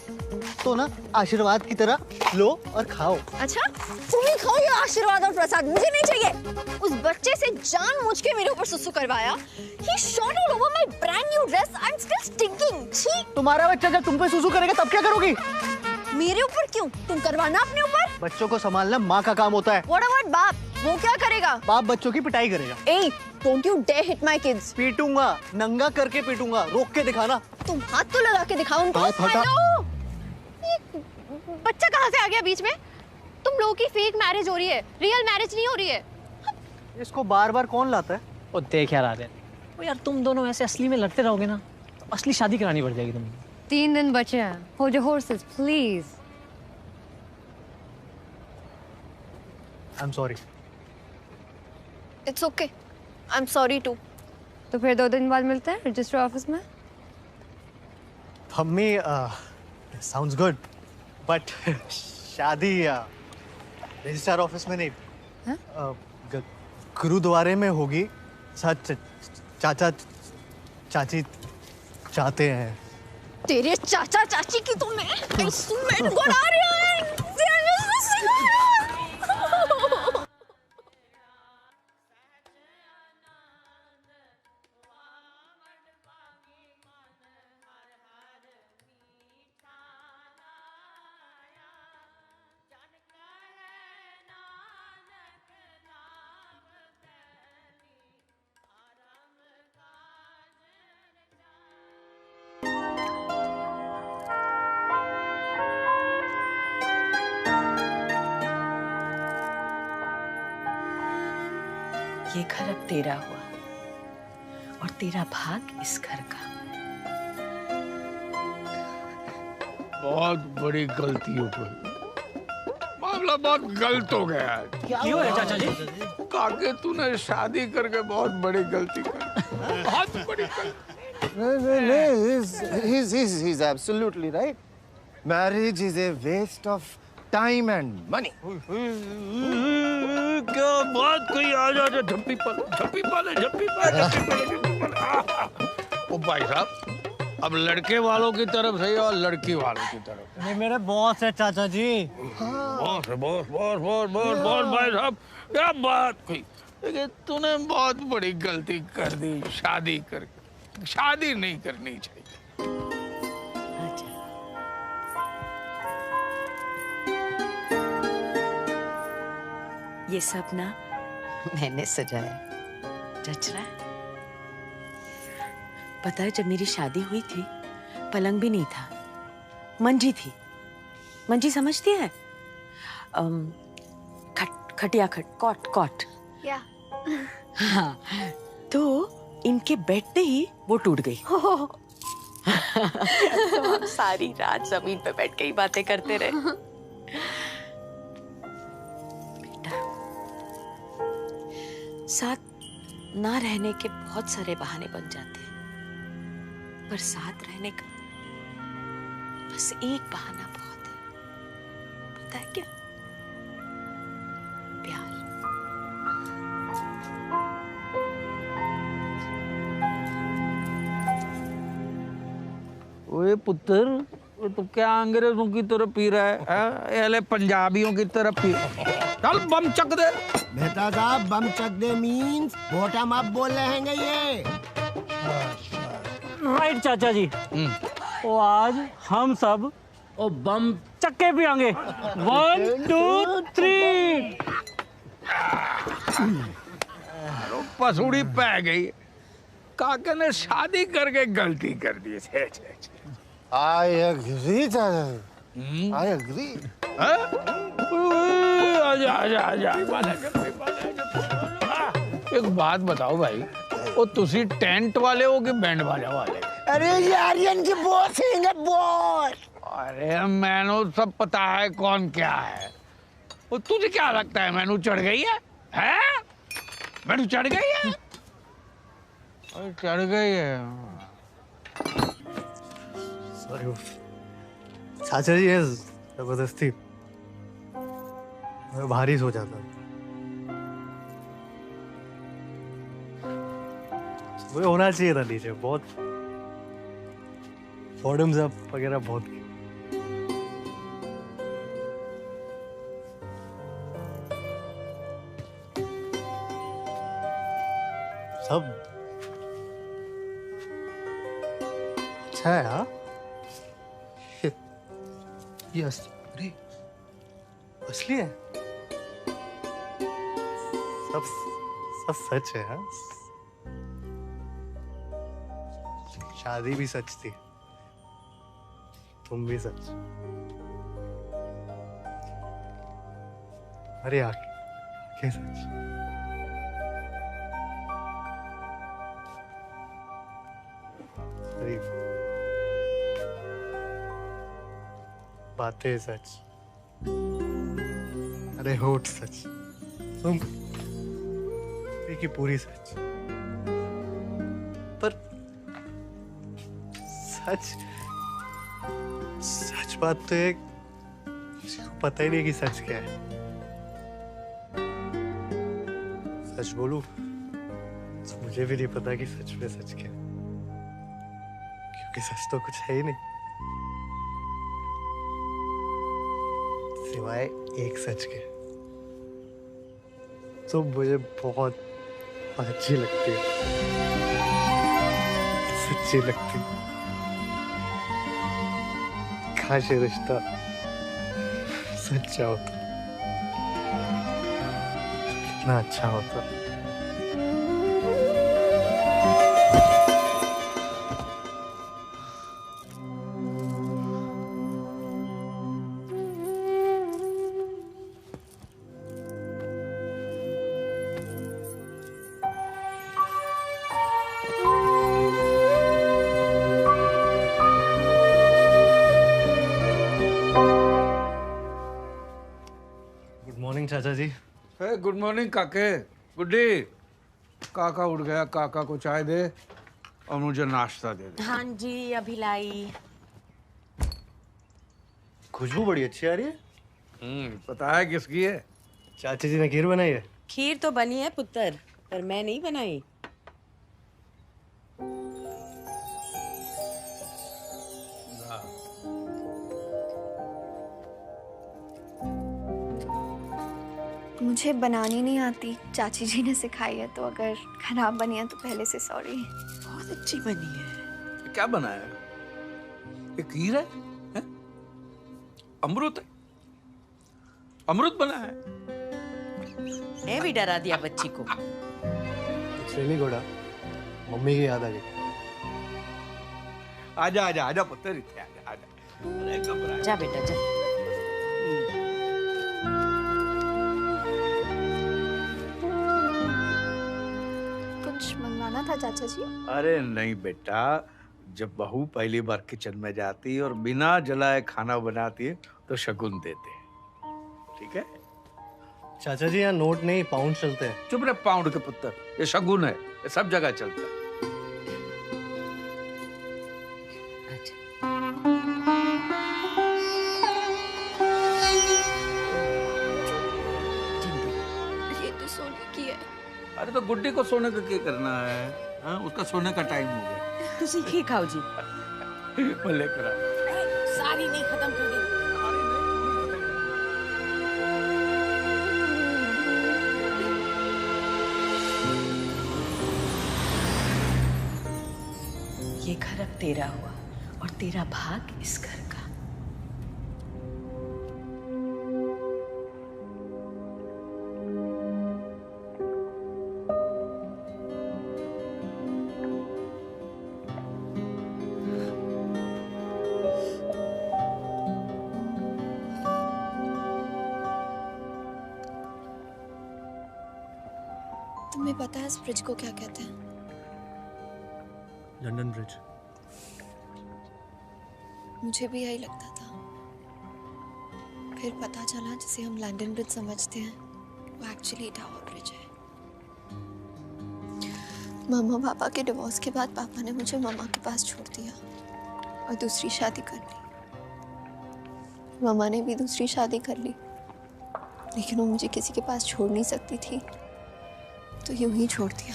तो ना आशीर्वाद की तरह लो और खाओ। अच्छा तुम ही खाओ ये आशीर्वाद और प्रसाद, मुझे नहीं चाहिए। उस बच्चे से जानबूझ के मेरे ऊपर सुसु करवाया। He shot all over my brand new dress. I'm still stinking. छी। तुम्हारा बच्चा जब तुम पे सुसु करेगा तब क्या करोगी? मेरे ऊपर क्यों? तुम करवाना अपने ऊपर। बच्चों को संभालना माँ का काम होता है। What about बाप? वो क्या करेगा? बाप बच्चों की पिटाई करेगा। Hey, don't you dare hit my kids. पीटूंगा, नंगा करके पीटूंगा, रोक के दिखाना। तुम हाथ तो लगा के दिखाओ उनको। हाथ हटा। हेलो, ये बच्चा कहाँ से आ गया बीच में? तुम लोगों की फेक मैरिज हो रही है, रियल मैरिज नहीं हो रही है। इसको बार-बार कौन लाता है? ओ देख यार आर्यन, ओ यार तुम दोनों ऐसे असली में लड़ते रहोगे ना तो असली शादी करानी पड़ जाएगी तुम्हें। 3 दिन बचे हैं। Hold your horses, please. I'm sorry. It's okay. I'm sorry too. तो फिर 2 दिन बाद मिलते हैं रजिस्टर ऑफिस में। मम्मी, sounds good, but शादी रजिस्टर ऑफिस में नहीं, गुरुद्वारे में होगी। सच चाचा चाची चाहते हैं। तेरे चाचा चाची की तो मैं गड़ा रही हूँ। ये घर अब तेरा हुआ और तेरा भाग इस घर का। बहुत बड़ी गलती हो गई, मामला बहुत गलत हो गया है। क्यों है चाचा जी? काके तूने शादी करके बहुत बड़ी गलती कर, बहुत बड़ी गलती। नहीं, he's absolutely right. Marriage is a waste of time and money. क्या बात कही, आ जा झप्पी पाले। ओ भाई साहब, अब लड़के वालों की तरफ से और लड़की वालों की तरफ। ये मेरे बॉस है चाचा जी। बॉस भाई साहब, क्या बात कही। लेकिन तूने बहुत बड़ी गलती कर दी शादी करके। शादी नहीं करनी चाहिए। ये सब ना मैंने सजाया, जच रहा है? पता है जब मेरी शादी हुई थी पलंग भी नहीं था, मंजी थी। मंजी समझती है? खटिया कॉट। या। हाँ, तो इनके बैठते ही वो टूट गई। तो हम सारी रात जमीन पे बैठ के ही बातें करते रहे। साथ ना रहने के बहुत सारे बहाने बन जाते हैं, पर साथ रहने का बस एक बहाना बहुत है। पता है क्या? प्यार। ओए पुत्र, वो तो क्या अंग्रेजों की तरह पी रहा है? एले पंजाबियों की तरह पी। चल बम चक दे। मेहता साहब, बम चक दे मीन्स बॉटम अप बोल रहे हैं ये। राइट चाचा जी। तो आज हम सब ओ बम चक्के पियांगे। 1 2 3। पसूड़ी पै गई। काके ने शादी करके गलती कर दी। I agree, चाचा। I agree. आजा। एक बात बताओ भाई, वो तुसी टेंट वाले हो कि बैंड वाले? अरे ये आर्यन की बॉस है, बॉस। अरे मैनू सब पता है कौन क्या है। वो तुझे क्या लगता है मैनू चढ़ गई है? मैनू चढ़ गई है? अरे चढ़ गई है। सॉरी चाचा जी, जबरदस्ती मैं भारी सो जाता। वो होना चाहिए था नीचे, बहुत बॉटम्स अप वगैरह बहुत। सब अच्छा है। हाँ ये अरे असली है, सब सब सच है। हाँ शादी भी सच थी, तुम भी सच। अरे यार क्या सच। अरे बातें सच, अरे होठ सच, तुम की पूरी सच। पर सच सच बात तो एक किसी को पता ही नहीं कि सच क्या है। सच बोलूं तो मुझे भी नहीं पता कि सच में सच क्या है, क्योंकि सच तो कुछ है ही नहीं सिवाय एक सच के। तो मुझे बहुत अच्छी लगती है, सच्ची लगती है। काश ये रिश्ता सच्चा होता, कितना अच्छा होता। चाचा जी। गुड मॉर्निंग काके। गुड्डी, काका उठ गया, काका को चाय दे और मुझे नाश्ता दे दे। हाँ जी अभी लाई। खुशबू बड़ी अच्छी आ रही है। पता है किसकी है? चाची जी ने खीर बनाई है। खीर तो बनी है पुत्र, पर मैं नहीं बनाई। मुझे बनानी नहीं आती, चाची जी ने सिखाई है, तो अगर खराब बनी है तो पहले से सॉरी। बहुत अच्छी बनी है। क्या बनाया है? ये खीर है? हैं? अमृत है? अमृत बना है? मैं भी डरा दिया बच्ची को। नहीं घोड़ा, मम्मी की याद आ गई। आजा आजा आजा पुत्र, इत्थे आजा आजा। अरे घबरा जा बेटा जा। मंगवाना था चाचा जी? अरे नहीं बेटा, जब बहू पहली बार किचन में जाती है और बिना जलाए खाना बनाती है तो शगुन देते हैं, ठीक है? चाचा जी यहाँ नोट नहीं पाउंड चलते हैं। चुप रहे पाउंड के पुत्र, ये शगुन है, ये सब जगह चलता है। ये तो सोने की है। अरे तो गुड्डी को सोने का क्या करना है? हाँ, उसका सोने का टाइम हो गया। तुसी खी खाओ जी। मैं लेकर आ। सारी नहीं खत्म कर दी। ये घर अब तेरा हुआ और तेरा भाग इस घर का। तुम्हें पता है इस ब्रिज को क्या कहते हैं? London bridge. मुझे भी यही लगता था, फिर पता चला जिसे हम लंदन ब्रिज समझते हैं वो एक्चुअली टावर ब्रिज है। मामा पापा के डिवोर्स के बाद पापा ने मुझे मामा के पास छोड़ दिया और दूसरी शादी कर ली। मामा ने भी दूसरी शादी कर ली, लेकिन वो मुझे किसी के पास छोड़ नहीं सकती थी, तो यूं ही छोड़ दिया।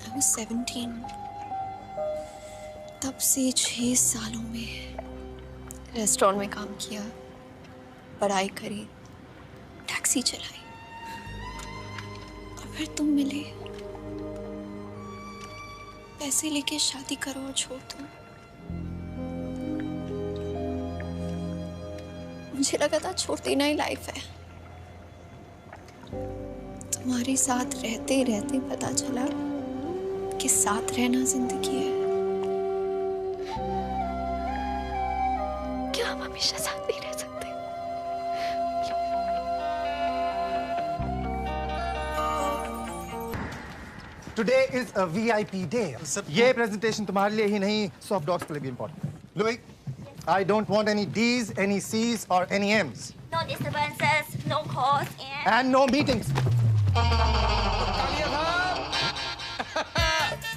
I was 17। तब से 6 सालों में रेस्टोरेंट में काम किया, पढ़ाई करी, टैक्सी चलाई और फिर तुम मिले, पैसे लेके शादी करो और छोड़ दो। मुझे लगा था छोड़ देना ही लाइफ है। तुम्हारे साथ रहते रहते पता चला कि साथ रहना जिंदगी है। क्या हम हमेशा साथ नहीं रह सकते? Today is a VIP day. ये presentation तुम्हारे लिए ही नहीं, soft dogs के लिए भी important है. Louis, I don't want any D's, any C's or any M's. No disturbances, no calls, And no meetings.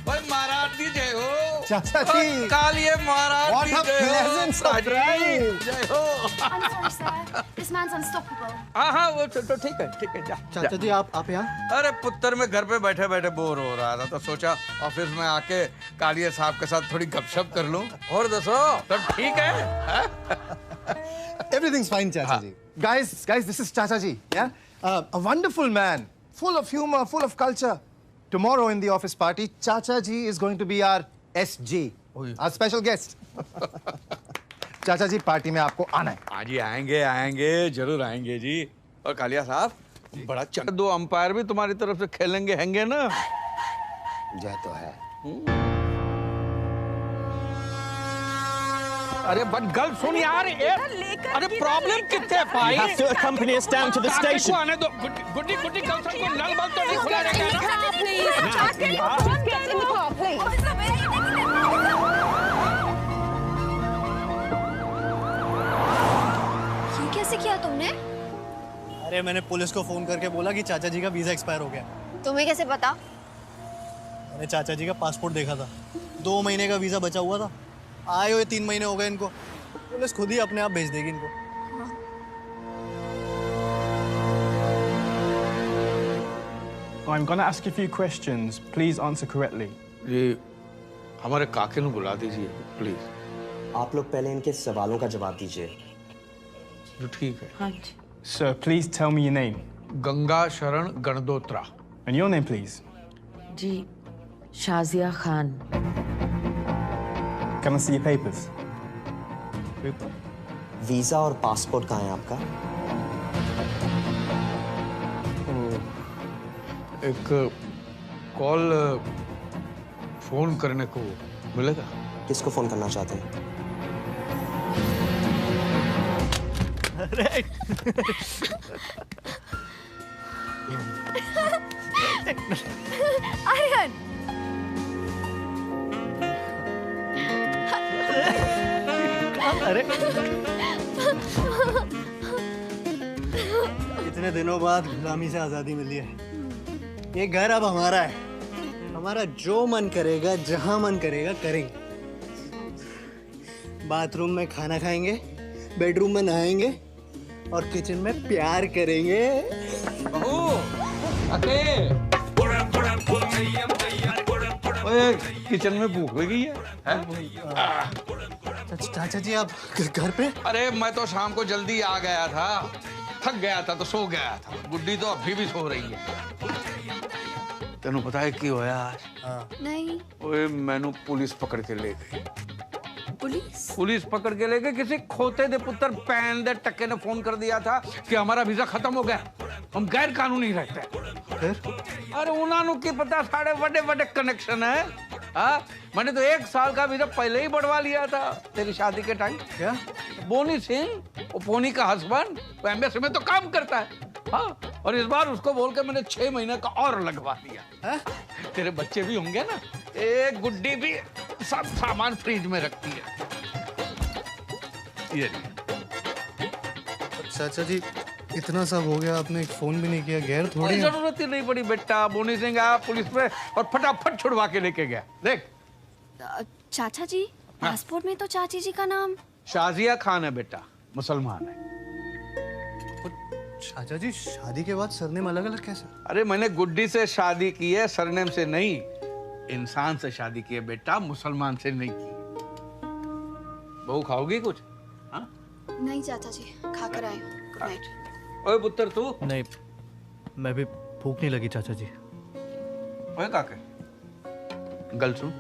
भाई महाराज जी जय हो। चाचा जी। कालिए महाराज What जी a जय हो। pleasant surprise. जय हो। I'm sorry, sir. This man's unstoppable. हाँ वो तो ठीक है जा। चाचा जी आप यहाँ? अरे पुत्र मैं घर पे बैठे बैठे बोर हो रहा था तो सोचा ऑफिस में आके कालिए साहब के साथ थोड़ी गपशप कर लूं। और दसो सब ठीक है? Everything's fine, Chacha ji. Guys, this is Chacha ji. Yeah, a wonderful man, full of humor, full of culture. Tomorrow in the office party, Chacha ji is going to be our SG, our special guest. चाचा जी party में आपको आना है। हाँ जी आएंगे जरूर आएंगे जी। और कालिया साहब बड़ा चंद दो अंपायर भी तुम्हारी तरफ से खेलेंगे हैंगे ना? जय तो है। अरे बट गल सुन यार, अरे प्रॉब्लम कितने है भाई? You have to accompany us down to the station. आने दो गुड्डी गल सुन को नल बल तो नहीं खुला रहेगा ना? ये कैसे किया तुमने? अरे मैंने पुलिस को फोन करके बोला कि चाचा जी का वीजा एक्सपायर हो गया। तुम्हें कैसे पता? मैंने चाचा जी का पासपोर्ट देखा था, 2 महीने का वीजा बचा हुआ था। आए हुए 3 महीने हो गए इनको। पुलिस खुद ही अपने आप भेज देगी इनको। I'm gonna ask you a few questions. Please answer correctly. जी हमारे काके को बुला दीजिए प्लीज। आप लोग पहले इनके सवालों का जवाब दीजिए। जो ठीक है। हाँ जी। Sir, please tell me your name. Ganga Sharan Gandotra. And your name, please. जी Shazia Khan. Can I see your papers? Visa और पासपोर्ट कहाँ है आपका? एक कॉल फोन करने को मिलेगा? किसको फोन करना चाहते हैं? आर्यन। अरे इतने दिनों बाद गुलामी से आजादी मिली है। ये घर अब हमारा है। हमारा जो मन करेगा, जहां मन करेगा करेंगे। बाथरूम में खाना खाएंगे, बेडरूम में नहाएंगे और किचन में प्यार करेंगे। ओए किचन में भूख लगी है? चाचा जी आप घर पे? अरे मैं तो शाम को जल्दी आ गया था, थक गया था तो सो गया था। गुड्डी तो अभी भी सो रही है। तेनू पता है की होया आज? नहीं। ओए मैनू पुलिस पकड़ के ले गई। पुलिस पकड़ के ले गए। किसी खोते दे पुत्र पैन दे टक्के ने फोन कर दिया था कि हमारा वीजा खत्म हो गया, हम गैर कानूनी रहते हैं। फिर? अरे उन्होंने की पता साढ़े बड़े कनेक्शन है। मैंने तो 1 साल का वीजा पहले ही बढ़वा लिया था तेरी शादी के टाइम। क्या? बोनी सिंह, वो पोनी का हस्बैंड, वो एम्बेसी में तो काम करता है। हाँ, और इस बार उसको बोल के मैंने 6 महीने का और लगवा दिया। तेरे बच्चे भी होंगे ना? एक गुड्डी भी सब सामान फ्रिज में रखती है। ये चाचा जी इतना सब हो गया, आपने एक फोन भी नहीं किया। गैर थोड़ी जरूरत ही नहीं पड़ी बेटा। बोनी सिंह आया पुलिस पे और फटाफट छुड़वा के लेके गया। देख चाचा जी, पासपोर्ट में तो चाची जी का नाम शाजिया खान है बेटा, मुसलमान है। चाचा जी शादी के बाद सरनेम अलग अलग कैसे? अरे मैंने गुड्डी से शादी की है, सरनेम से नहीं। इंसान से शादी की है बेटा, मुसलमान से नहीं की। बहू खाओगी कुछ? हाँ? नहीं चाचा जी, खाकर आए हूँ। Good night. ओए पुत्र तू? नहीं, मैं भी भूख नहीं लगी चाचा जी। ओए काके, गल सुन।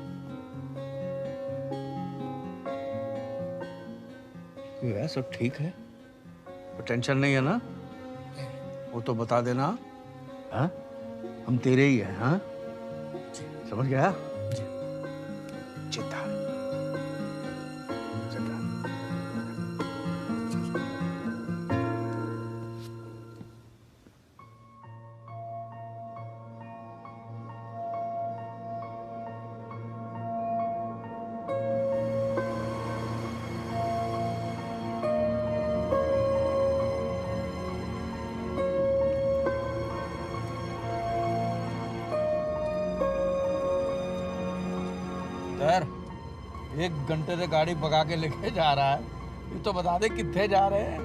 क्यों है, सब ठीक है? टेंशन नहीं है ना? वो तो बता देना। हाँ? हम तेरे ही हैं, हाँ? समझ गया? चिंता यार, 1 घंटे से गाड़ी भगा के लेके जा रहा है। ये तो बता दे कितने जा रहे हैं?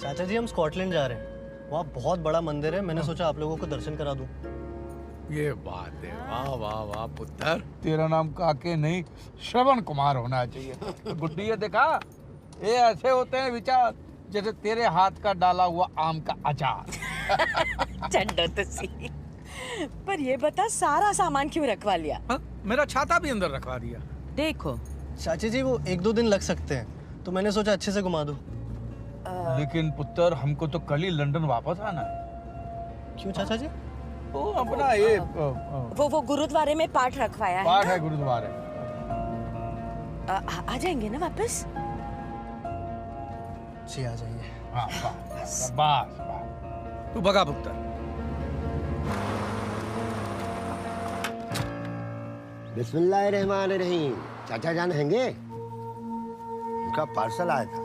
चाचा जी हम स्कॉटलैंड जा रहे हैं। वहाँ बहुत बड़ा मंदिर है, मैंने सोचा आप लोगों को दर्शन करा दूं। ये बात है, वाह वाह वाह पुत्र। तेरा नाम काके नहीं श्रवण कुमार होना चाहिए। गुड्डी ये देखा, ये ऐसे होते हैं विचार जैसे तेरे हाथ का डाला हुआ आम का अचार। चंडो तुसी। पर ये बता सारा सामान क्यों रखवा लिया? मेरा छाता भी अंदर रखवा दिया। देखो चाची जी वो 1-2 दिन लग सकते हैं, तो मैंने सोचा अच्छे से घुमा दूं। लेकिन पुत्र हमको तो कल ही लंदन वापस आना है। क्यों चाचा जी? वो अपना ये वो गुरुद्वारे में पाठ रखवाया है। पाठ है गुरुद्वारे। आ जाएंगे ना वापस? जी आ जाइए। हाँ बस तू भगा पुत्र। बिस्मिल्लाहिर्रहमानिर्रहीम। चाचा जान हैंगे? उनका पार्सल आया था।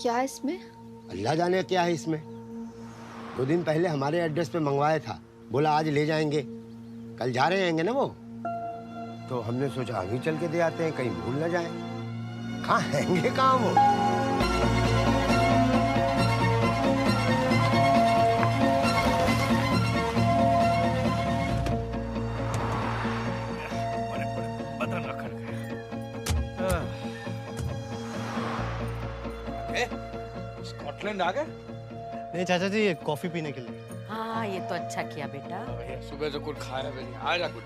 क्या है इसमें? अल्लाह जाने क्या है इसमें। 2 दिन पहले हमारे एड्रेस पे मंगवाया था, बोला आज ले जाएंगे। कल जा रहे हैं ना वो, तो हमने सोचा हम ही चल के दे आते हैं, कहीं भूल ना जाए। कहाँ हैंगे कहाँ वो? स्कॉटलैंड आ गए? नहीं चाचा जी, ये कॉफी पीने के लिए। हाँ ये तो अच्छा किया बेटा। सुबह से कुछ खाया भी नहीं। आ जा कुछ।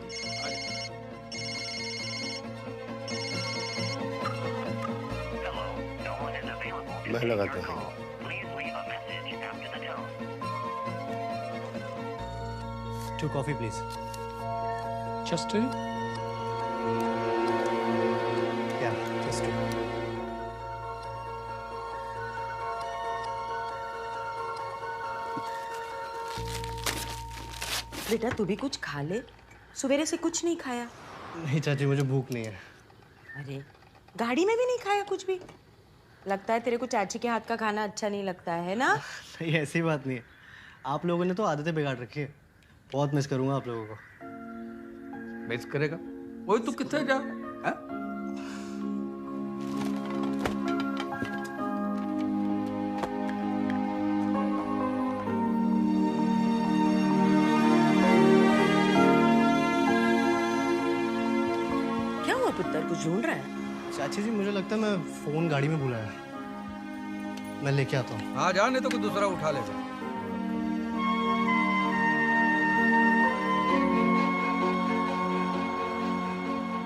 मैं लगाता हूँ। Two coffee please. Just 2? Yeah, just 2. बेटा तू भी कुछ खा ले, सवेरे से कुछ नहीं खाया। नहीं चाची, मुझे भूख नहीं है। अरे गाड़ी में भी नहीं खाया कुछ भी? लगता है तेरे को चाची के हाथ का खाना अच्छा नहीं लगता है ना? नहीं ऐसी बात नहीं है, आप लोगों ने तो आदतें बिगाड़ रखी है। बहुत मिस करूंगा आप लोगों को। मिस करेगा? वही तू कितने जा? क्या हुआ पुत्र, कुछ ढूंढ रहा है? चाची जी मुझे लगता है मैं फोन गाड़ी में भूला है, मैं लेके आता हूँ। हाँ जा, नहीं तो कोई दूसरा उठा लेगा।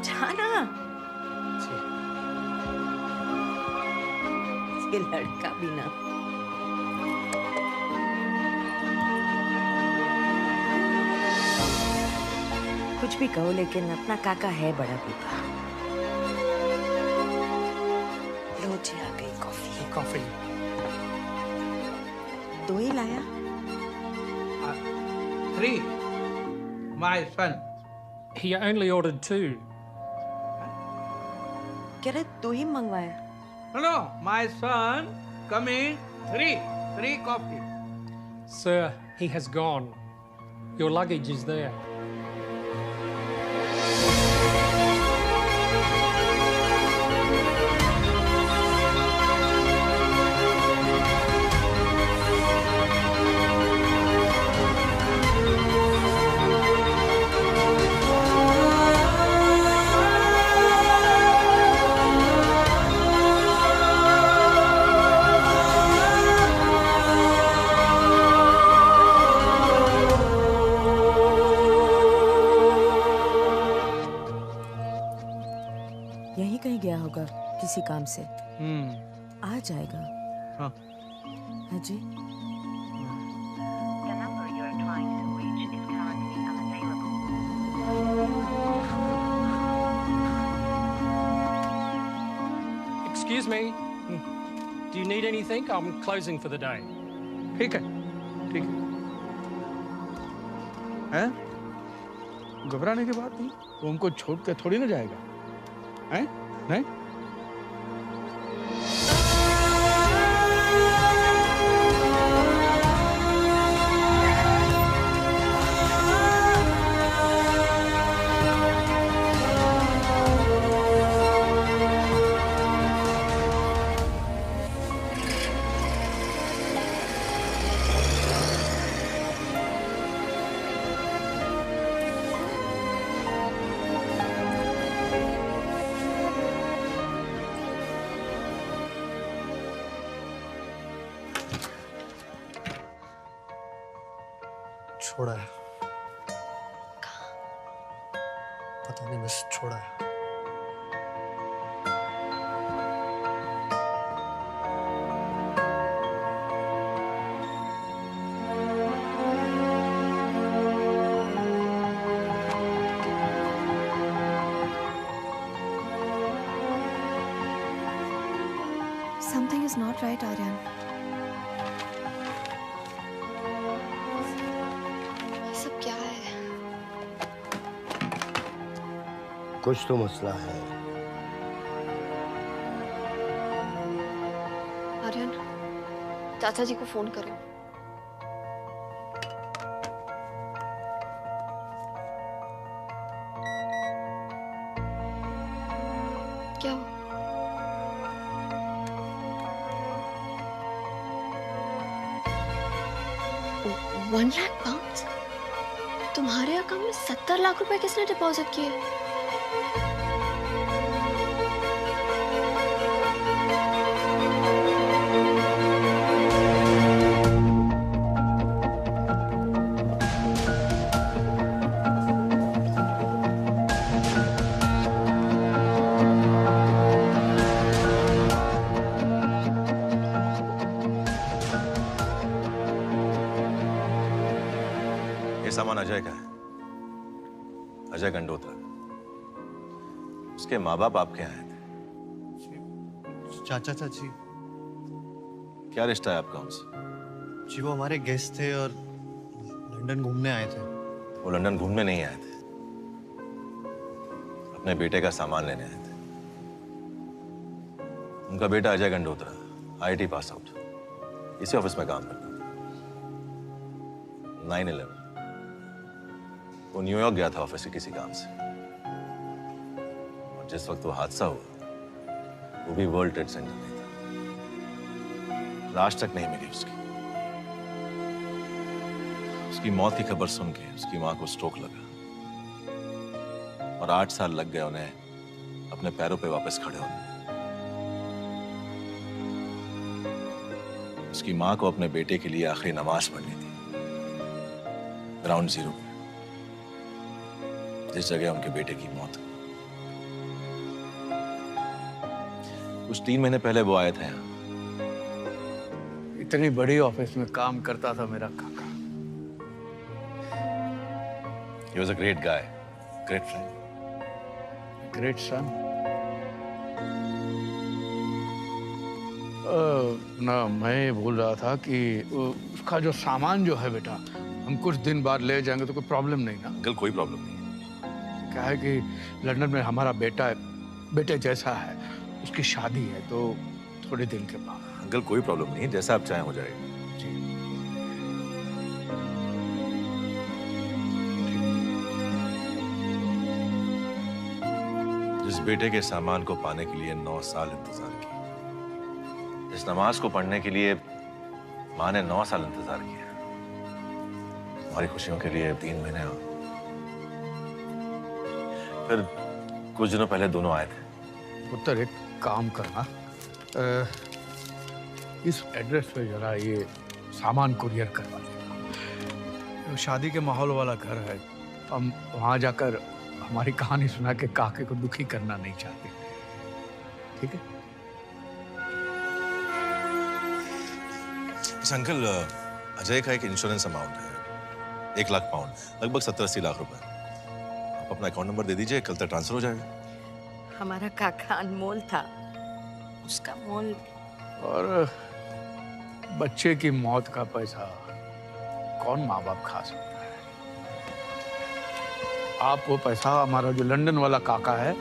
जाना। ये लड़का भी ना। कुछ भी कहो लेकिन अपना काका है बड़ा पीपा। लो जी आ गई कॉफी। कॉफी 2 ही लाया। 3, my son. He only ordered 2. कह रहे 2 ही मंगवाया। No, my son, come in. 3 coffee. Sir, he has gone. Your luggage is there. ही गया होगा किसी काम से। आ जाएगा। हाँ। हाँ जी। Excuse me. Do you need anything? I'm closing for the day. ठीक है, ठीक है। हैं? घबराने की बात नहीं, वो हमको छोड़ के थोड़ी ना जाएगा, हैं? नहीं? छोड़ा है। पता नहीं, बस छोड़ा है। Something is not right, Aryan. ये सब क्या है? कुछ तो मसला है। आर्यन, चाचा जी को फोन करो। क्या हुआ? £1 लाख? तुम्हारे अकाउंट में 70 लाख रुपए किसने डिपॉजिट किए? ये सामान अजय का है, अजय गंडोत्रा। उसके माँ बाप आपके आए थे। चाचा चाची। क्या रिश्ता है आपका उनसे? जी वो हमारे गेस्ट थे और लंदन घूमने आए थे। वो लंदन घूमने नहीं आए थे, अपने बेटे का सामान लेने आए थे। उनका बेटा Ajay Gandotra IIT pass out, इसी ऑफिस में काम करता था। 9/11 वो न्यूयॉर्क गया था ऑफिस से किसी काम से, और जिस वक्त वो हादसा हुआ वो भी वर्ल्ड ट्रेड सेंटर में था। लाश तक नहीं मिली उसकी मौत की खबर सुन के उसकी मां को स्ट्रोक लगा और 8 साल लग गए उन्हें अपने पैरों पे वापस खड़े होने। उसकी मां को अपने बेटे के लिए आखिरी नमाज पढ़नी थी ग्राउंड जीरो पे, जिस जगह उनके बेटे की मौत हुई। कुछ 3 महीने पहले वो आए थे यहाँ। इतनी बड़ी ऑफिस में काम करता था मेरा काका। He was a great guy, great friend, great son. ना मैं बोल रहा था कि उसका जो सामान जो है बेटा, हम कुछ दिन बाद ले जाएंगे तो कोई प्रॉब्लम नहीं ना? अंकल कोई प्रॉब्लम नहीं। क्या है कि लंदन में हमारा बेटे जैसा है, उसकी शादी है तो थोड़े दिन के बाद। अंकल कोई प्रॉब्लम नहीं, जैसा आप चाहें हो जाएगा। जिस बेटे के सामान को पाने के लिए 9 साल इंतजार किया, जिस नमाज को पढ़ने के लिए माँ ने 9 साल इंतजार किया, हमारी खुशियों के लिए 3 महीने और फिर कुछ दिनों पहले दोनों आए थे। पुत्र एक काम करना, इस एड्रेस पे जरा ये सामान कुरियर करवा देना। शादी के माहौल वाला घर है, हम वहाँ जाकर हमारी कहानी सुना के काके को दुखी करना नहीं चाहते। ठीक है? अच्छा अंकल, अजय का एक इंश्योरेंस अमाउंट है 1 लाख पाउंड, लगभग 70-80 लाख रुपए। आप अपना अकाउंट नंबर दे दीजिए, कल तक ट्रांसफर हो जाएगा। हमारा काका अनमोल था, उसका मोल। और बच्चे की मौत का पैसा कौन माँ बाप खा सकता है? आप वो पैसा हमारा जो लंदन वाला काका है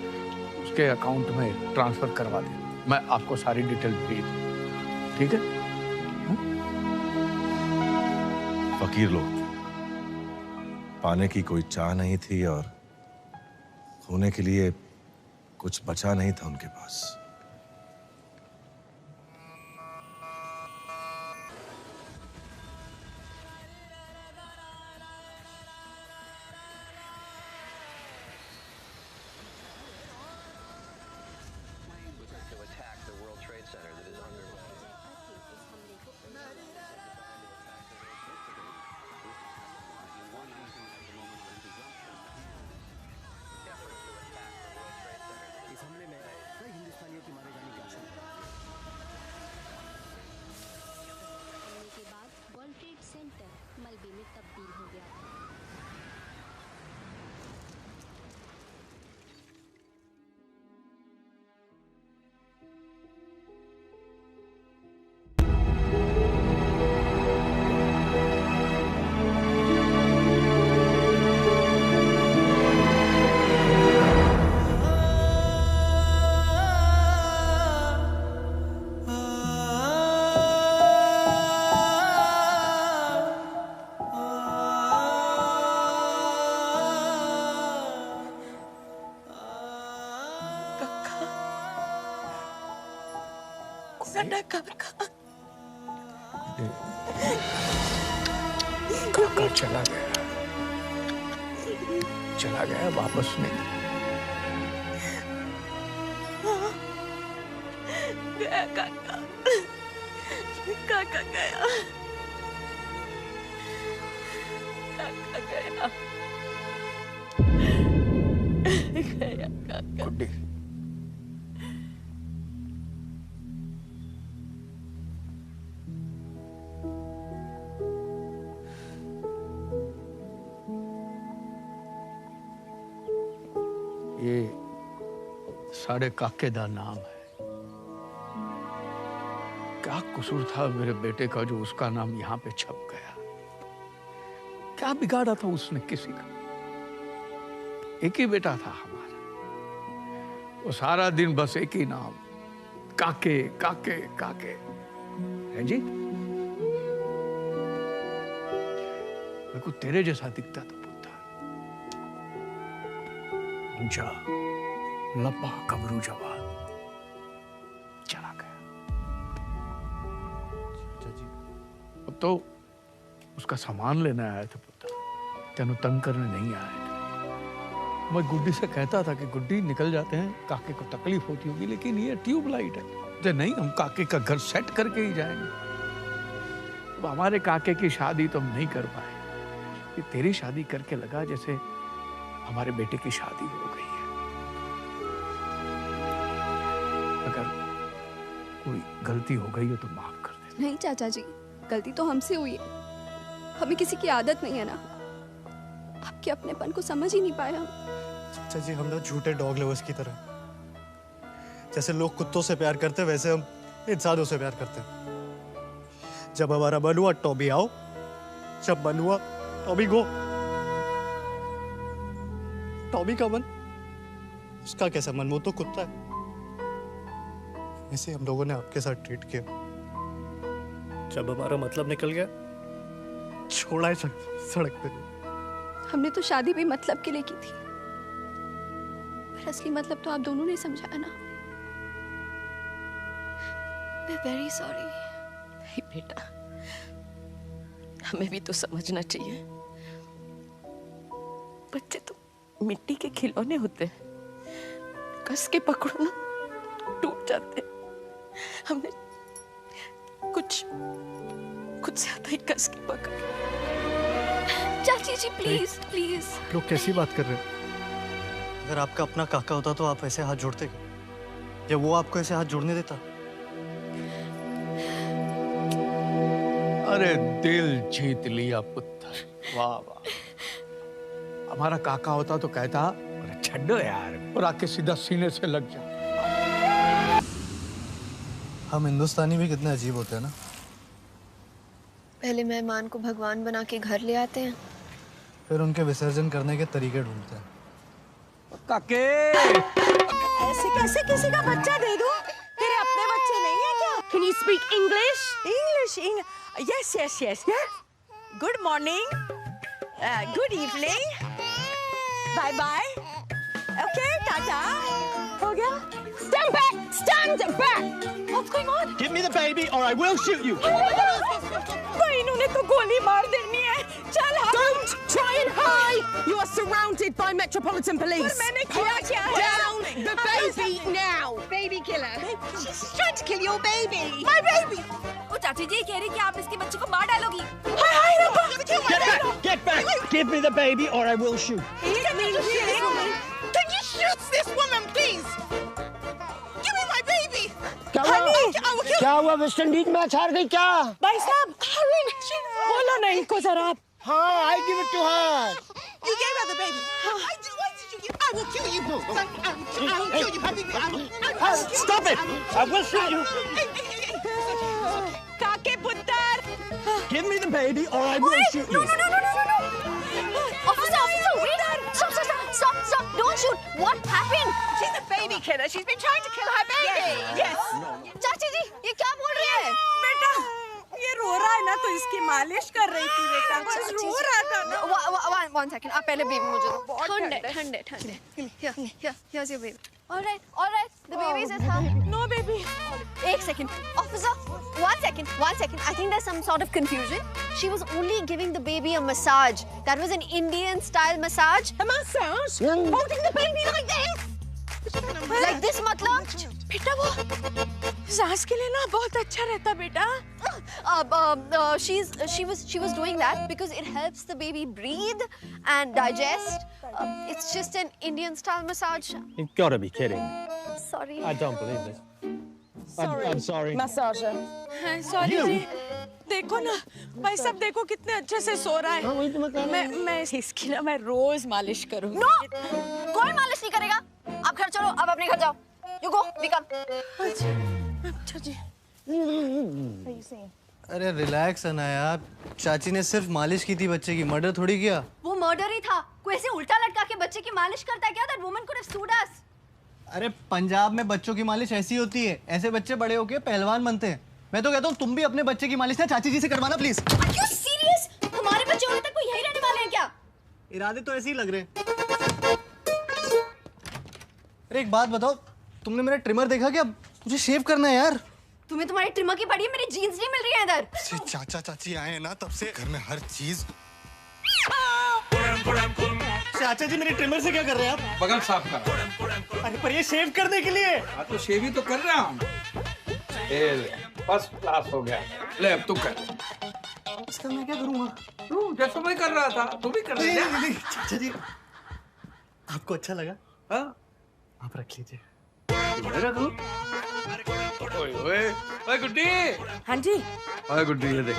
उसके अकाउंट में ट्रांसफर करवा दें। मैं आपको सारी डिटेल भेज दूँ, ठीक है? फकीर लोग थे, पाने की कोई चाह नहीं थी और खोने के लिए कुछ बचा नहीं था उनके पास। काका चला गया वापस नहीं। गया काका, काका गया, काका गया, गया काका। गुड्डी, ये साढ़े काके दा नाम है। क्या कसूर था मेरे बेटे का जो उसका नाम यहाँ पे छप गया? क्या बिगाड़ा था उसने किसी का? एक ही बेटा था हमारा, वो सारा दिन बस एक ही नाम, काके काके काके। है जी, मेरे को तेरे जैसा दिखता था पुत्र। जा लंबा कबरू जवान चला गया। अब तो उसका सामान लेने आया था पुत्र, तेनू तंग करने नहीं आया था। मैं गुड्डी से कहता था कि गुड्डी निकल जाते हैं, काके को तकलीफ होती होगी, लेकिन ये ट्यूबलाइट है तो नहीं, हम काके का घर सेट करके ही जाएंगे। अब हमारे काके की शादी तो हम नहीं कर पाए, ये तेरी शादी करके लगा जैसे हमारे बेटे की शादी हो गई है। अगर कोई गलती हो गई हो तो माफ कर दे। नहीं चाचा जी, गलती तो हमसे हुई है, हमें किसी की आदत नहीं है ना, आपके अपनेपन को समझ ही नहीं पाए हम। चाचा जी, हम ना झूठे डॉग लवर्स की तरह, जैसे लोग कुत्तों से प्यार करते हैं वैसे हम इंसानों से प्यार करते हैं। जब हमारा मन हुआ टॉबी आओ, जब मन हुआ टॉबी गो। टॉबी का मन, उसका कैसा मन? वो तो कुत्ता है। ऐसे हम लोगों ने आपके साथ ट्रीट किया। जब हमारा मतलब निकल गया, छोड़ा है सड़क पे। हमने तो शादी भी मतलब के लिए की थी, पर असली मतलब तो आप दोनों ने समझाया ना। मैं वेरी सॉरी। नहीं बेटा, हमें भी तो समझना चाहिए, बच्चे तो मिट्टी के खिलौने होते हैं, कस के पकड़ो ना टूट जाते हैं। हमने कुछ ज्यादा ही कस के पकड़। चाची जी प्लीज प्लीज। लोग कैसी बात कर रहे हैं? अगर आपका अपना काका होता तो आप ऐसे हाथ जोड़ते क्या? क्या वो आपको ऐसे हाथ जोड़ने देता? अरे दिल जीत लिया पुत्र, वाह वाह। हमारा काका होता तो कहता अरे छड्डो यार, और आके सीधा सीने से लग जा। हम हिंदुस्तानी भी कितने अजीब होते हैं ना। पहले मेहमान को भगवान बना के घर ले आते हैं, फिर उनके विसर्जन करने के तरीके ढूंढते हैं। काके ऐसे कैसे किसी का बच्चा दे दूं? तेरे अपने बच्चे नहीं है क्या? Can you speak English? English. Yes, yes, yes. Yeah. Good morning. Good evening. Bye bye. Okay, tata. हो गया? Stand back. Stand back. What's going on? Give me the baby or I will shoot you. भाई इन्होंने तो गोली मार देनी है। चल हाँ। Don't try and hide. You are surrounded by Metropolitan Police. पर मैंने किया क्या है? Down the baby now. Baby killer. She's trying to kill your baby. My baby. वो चाची जी कह रही कि आप इसके बच्चे को मार डालोगी। हाय हाय रब्बा। Get back. Give me the baby or I will shoot. Can you shoot this woman, please? Give me my baby. क्या हुआ? क्या हुआ? वेस्ट इंडीज मैच हार गई क्या? भाई साहब, बोलो ना इनको जरा आप। हाँ, I give it to her. You gave her the baby. Why did you give? I will kill you. I will kill you, baby. Stop it. I will shoot you. काके पुत्र। Give me the baby or I will shoot you. No. Officer, wait. Stop. Don't shoot. What happened? She's a baby killer. She's been trying to kill her baby. Yes. चाची जी, ये क्या बोल रही है? बेटा, ये रो रहा है ना तो इसकी मालिश कर रही थी बेटा। बस रो रहा था ना। One second. आप पहले बेबी मुझे दो। ठंडे। Here's your baby. All right. The baby is at home. No baby. एक second. Officer, one second. I think there's some sort of confusion. She was only giving the baby a massage. That was an Indian style massage. A massage? Holding the baby like this? Like this मतलब? बेटा वो सांस के लिए ना बहुत अच्छा रहता बेटा। She was doing that because it helps the baby breathe and digest. It's just an Indian style massage. You've got to be kidding. Sorry. I don't believe this. I'm sorry. Massager. Sorry जी। देखो ना भाई साहब, देखो कितने अच्छे से सो रहा है। मैं इसकी ना मैं रोज मालिश करूँगी। No, कोई मालिश नहीं करेगा। आप घर चलो, अब अपने घर जाओ। You go, we come. अच्छा जी। अरे रिलैक्स अनाया, चाची ने सिर्फ मालिश की थी बच्चे की, मर्डर थोड़ी किया। वो मर्डर ही था। कोई ऐसे उल्टा लटका के बच्चे की मालिश करता है क्या? That woman could have sued us. अरे पंजाब में बच्चों की मालिश ऐसी होती है, ऐसे बच्चे बड़े होके पहलवान बनते हैं। मैं तो कहता हूँ तुम भी अपने बच्चे की मालिश ना चाची जी से करवाना प्लीज। Are you serious? हमारे बच्चे होने तक कोई यही रहने वाले हैं क्या? इरादे तो ऐसे ही लग रहे हैं। अरे एक बात बताओ, तुमने मेरा ट्रिमर देखा क्या? मुझे शेव करना है यार। तुम्हें तुम्हारी ट्रिमर की पड़ी है, मेरी जीन्स नहीं मिल रही है इधर। से चाचा चाची आए हैं ना, तब से घर में हर चीज। चाचा जी मेरे ट्रिमर से क्या कर रहे हैं आप? बगल साफ कर। अरे पर ये शेव करने के लिए। हाँ तो शेव ही तो कर रहा हूँ। फर्स्ट क्लास हो गया। ले अब तू कर। इसका मैं क्या करूँगा? तू जैसा मैं कर रहा था तू भी कर रहा था। नहीं चाचा जी, आपको अच्छा लगा? हाँ आप रख लीजिए। ओए गुड्डी। हाँ जी। ओए गुड्डी, ये देख,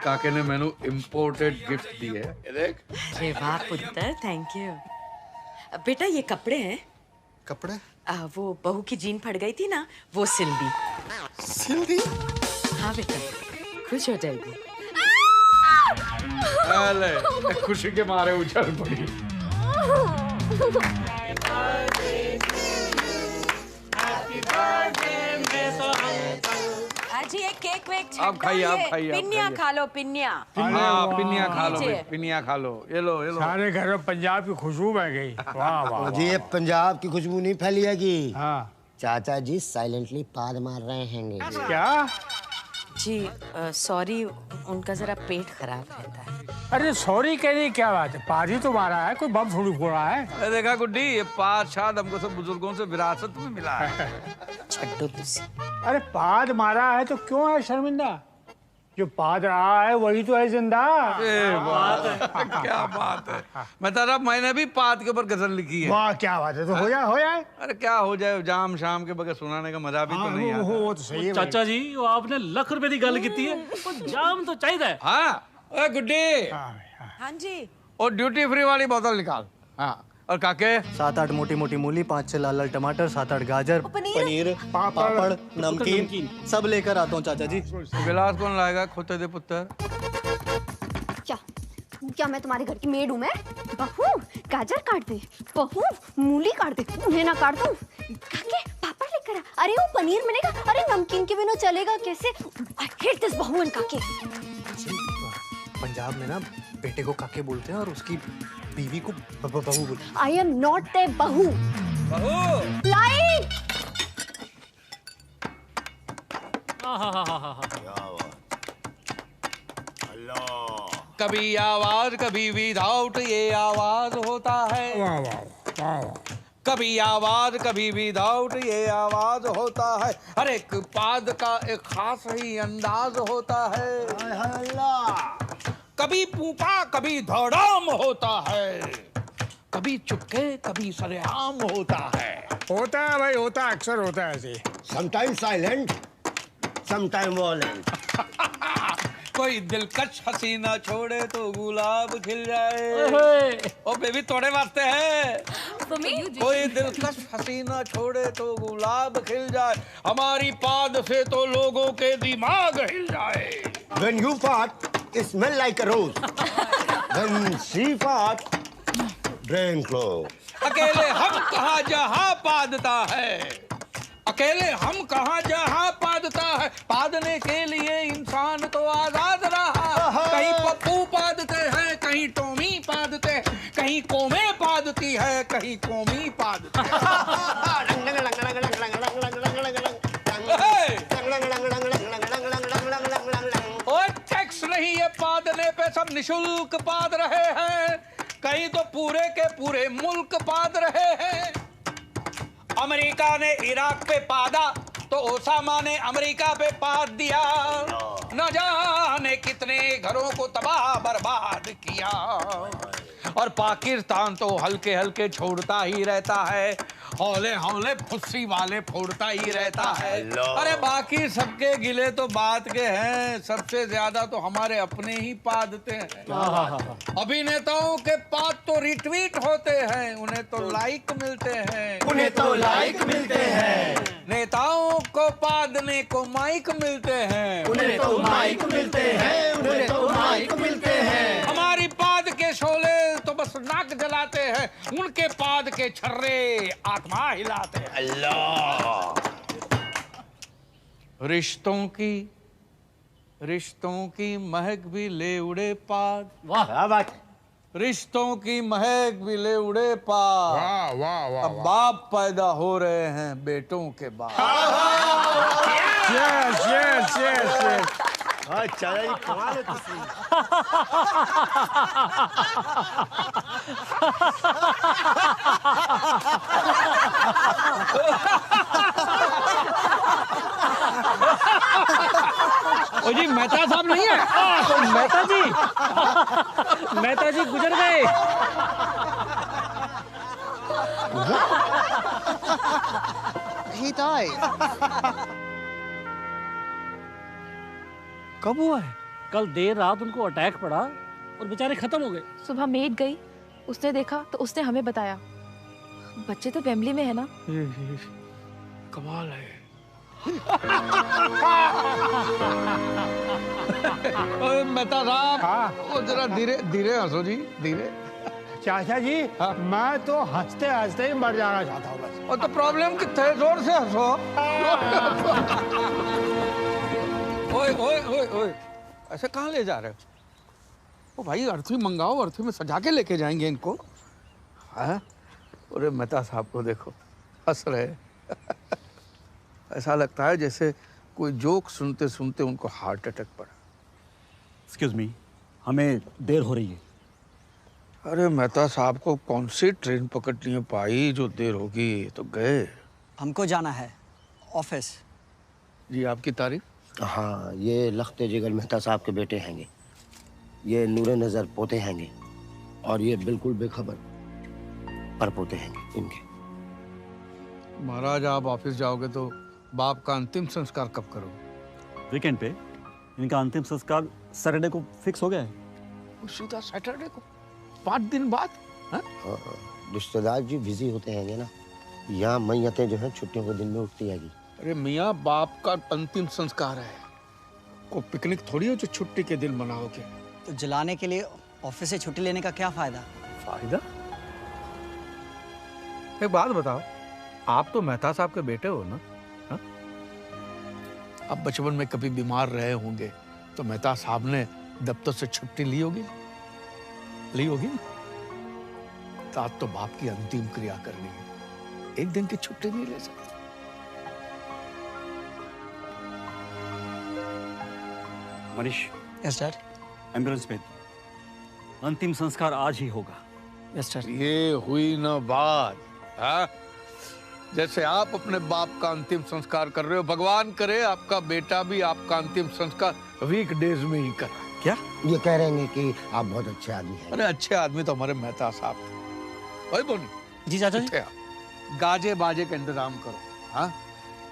काके ने मैंने इम्पोर्टेड गिफ्ट दी है, ये देख। अरे वाह पुत्र, थैंक यू। बेटा ये कपड़े हैं। कपड़े? वो बहू की जीन फट गई थी ना, वो सिल दी। सिल दी? हाँ बेटा, खुश हो जाएगी। अरे खुशी के मारे उछल पड़ी। जी एक केक वेक आप खाइए। पिन्निया खा लो, पिन्निया। हाँ पिन्निया खा लो, पिन्निया खा लो। ये लो। सारे घर में पंजाब की खुशबू बह गई। वाह वाह। जी ये पंजाब की खुशबू नहीं फैलिएगी। हाँ। चाचा जी साइलेंटली पाद मार रहे हैं। क्या? जी सॉरी, उनका जरा पेट खराब रहता है। अरे सॉरी कहने की क्या बात है, पाद ही तो मारा है, कोई बम थोड़ी फोड़ा है। देखा गुड्डी, ये पाद शाद हमको सब बुजुर्गों से विरासत में मिला है। छड्डो तुसी। अरे पाद मारा है तो क्यों है शर्मिंदा? जो पाद रहा है वही तो है जिंदा। क्या बात है। मैं तारा मैंने भी पाद के ऊपर गजल लिखी है। वाह क्या बात है। तो हो जाए। अरे क्या हो जाए, जाम शाम के बगैर सुनाने का मजा भी तो नहीं आता। वो तो सही है चाचा जी वो आपने लाख रुपए की गल की है, जाम तो चाहिए। हाँ ओए गुड्डी। हाँ जी। और ड्यूटी फ्री वाली बोतल निकाल। हाँ और काके 7-8 मोटी मोटी मूली, 5-6 लाल टमाटर, 7-8 गाजर, पनीर, पापड़, नमकीन सब लेकर आता हूँ चाचा जी। गिलास कौन लाएगा खोते दे पुत्र? क्या मैं तुम्हारे घर की मेड हूँ? मैं बहू गाजर काट दे, बहू मूली काट दे, उन्हें ना काट दूँ। काके पापड़ लेकर आ। अरे वो पनीर मिलेगा, अरे नमकीन के बिना चलेगा कैसे? I hate this बहू एंड काके। पंजाब में ना बेटे को काके बोलते हैं और उसकी बीवी को बहू बोलते हैं। I am not a बहू। लाइट। कभी आवाज कभी विदाउट ये आवाज होता है। वाह वाह वाह। कभी आवाज कभी विदाउट ये आवाज होता है। हर एक पाद का एक खास ही अंदाज होता है। कभी पूपा कभी धड़ाम होता है, कभी चुपके कभी सरेआम होता है। होता है भाई, होता है, अक्सर होता है ऐसे। Sometime silent sometime वॉलेंट। कोई दिलकश हसीना छोड़े तो गुलाब खिल जाए। ओ बेबी तोड़े वास्ते है। कोई दिलकश हसीना छोड़े तो गुलाब खिल जाए। हमारी पाद से तो लोगों के दिमाग हिल जाए। When you fart, it smell like a rose. When she fart, drain close. अकेले हम कहाँ जहाँ पादता है, अकेले हम कहाँ जहाँ पादता है। पादने के लिए इंसान तो आजाद रहा। कहीं पप्पू पादते हैं, कहीं टोमी पादते, कहीं कोमे पादती है, कहीं कोमी पादती है। और टैक्स नहीं है पादने पे, सब निशुल्क पाद रहे हैं। कहीं तो पूरे के पूरे मुल्क पाद रहे हैं। अमेरिका ने इराक पे पादा तो ओसामा ने अमेरिका पे पाद दिया। न जाने कितने घरों को तबाह बर्बाद किया। और पाकिस्तान तो हल्के हल्के छोड़ता ही रहता है, हौले हौले फुस्सी वाले फोड़ता ही रहता है। अरे बाकी सबके गिले तो बात के हैं, सबसे ज्यादा तो हमारे अपने ही पादते हैं। अभिनेताओं के पाद तो रिट्वीट होते हैं, उन्हें तो लाइक मिलते हैं, उन्हें तो लाइक मिलते हैं। नेताओं को पादने को माइक मिलते हैं, उन्हें तो माइक मिलते हैं, उन्हें तो माइक मिलते हैं। हमारी पाद के शोले तो बस नाक जलाते हैं, उनके पाद के छर्रे आत्मा हिलाते हैं। अल्लाह। रिश्तों की महक भी ले उड़े पाद। वाह क्या बात। रिश्तों की महक भी ले उड़े पाद। वाह वाह वाह। अब बाप पैदा हो रहे हैं बेटों के बाद। Yes, yes, yes, yes. अच्छा ये कमाल है तुसी। ओ जी मेहता साहब नहीं है? मेहता जी गुजर गए। He died. कब हुआ है? कल देर रात उनको अटैक पड़ा और बेचारे खत्म हो गए। सुबह मेड गई, उसने देखा तो उसने हमें बताया। बच्चे तो वेम्बली में है ना। कमाल है। मेहता साहब वो जरा धीरे धीरे हंसो जी, धीरे। चाचा जी मैं तो हंसते हंसते ही मर जाना चाहता हूँ बस। और तो प्रॉब्लम कितने जोर से हंसो। ओए ओए ओए ओए ऐसे कहाँ ले जा रहे हो? ओ भाई अर्थी मंगाओ, अर्थी में सजा के लेके जाएंगे इनको। हाँ अरे मेहता साहब को देखो हंस रहे। ऐसा लगता है जैसे कोई जोक सुनते सुनते उनको हार्ट अटैक पड़ा। एक्सक्यूज मी, हमें देर हो रही है। अरे मेहता साहब को कौन सी ट्रेन पकड़नी है पाई जो देर होगी, तो गए। हमको जाना है ऑफिस। जी आपकी तारीफ? हाँ, ये लखते जिगर मेहता साहब के बेटे हैंगे, ये नूरे नजर पोते हैंगे, और ये बिल्कुल बेखबर परपोते हैंगे इनके। महाराज, आप ऑफिस जाओगे तो बाप का अंतिम संस्कार कब करोगे? वीकेंड पे इनका अंतिम संस्कार सैटरडे को फिक्स हो गया है। सीधा सैटरडे को 5 दिन बाद? हाँ, रिश्तेदार जी बिजी होते हैंगे ना, यहाँ मैयतें जो हैं छुट्टियों के दिन में उठती हैगी। अरे मियाँ, बाप का अंतिम संस्कार है, को पिकनिक थोड़ी हो जो छुट्टी के दिन मनाओगे। तो जलाने के लिए ऑफिस से छुट्टी लेने का क्या फायदा? फायदा? एक बात बताओ, आप तो मेहता साहब के बेटे हो ना? हा? अब बचपन में कभी बीमार रहे होंगे तो मेहता साहब ने दफ्तर से छुट्टी ली होगी ना? तो आज तो बाप की अंतिम क्रिया करनी है, एक दिन की छुट्टी नहीं ले सकते। मनीष। Yes dad. एम्बुलेंस में अंतिम संस्कार आज ही होगा। Yes dad. ये हुई ना बात, हाँ? जैसे आप अपने बाप का अंतिम संस्कार कर रहे हो, भगवान करे आपका बेटा भी आपका अंतिम संस्कार वीकडेज में ही करे। क्या ये कह रहे हैं कि आप बहुत अच्छे आदमी हैं? अरे अच्छे आदमी तो हमारे मेहता साहब थे। ओए बोनी जी चाचा जी, गाजे बाजे का इंतजाम करो, हाँ?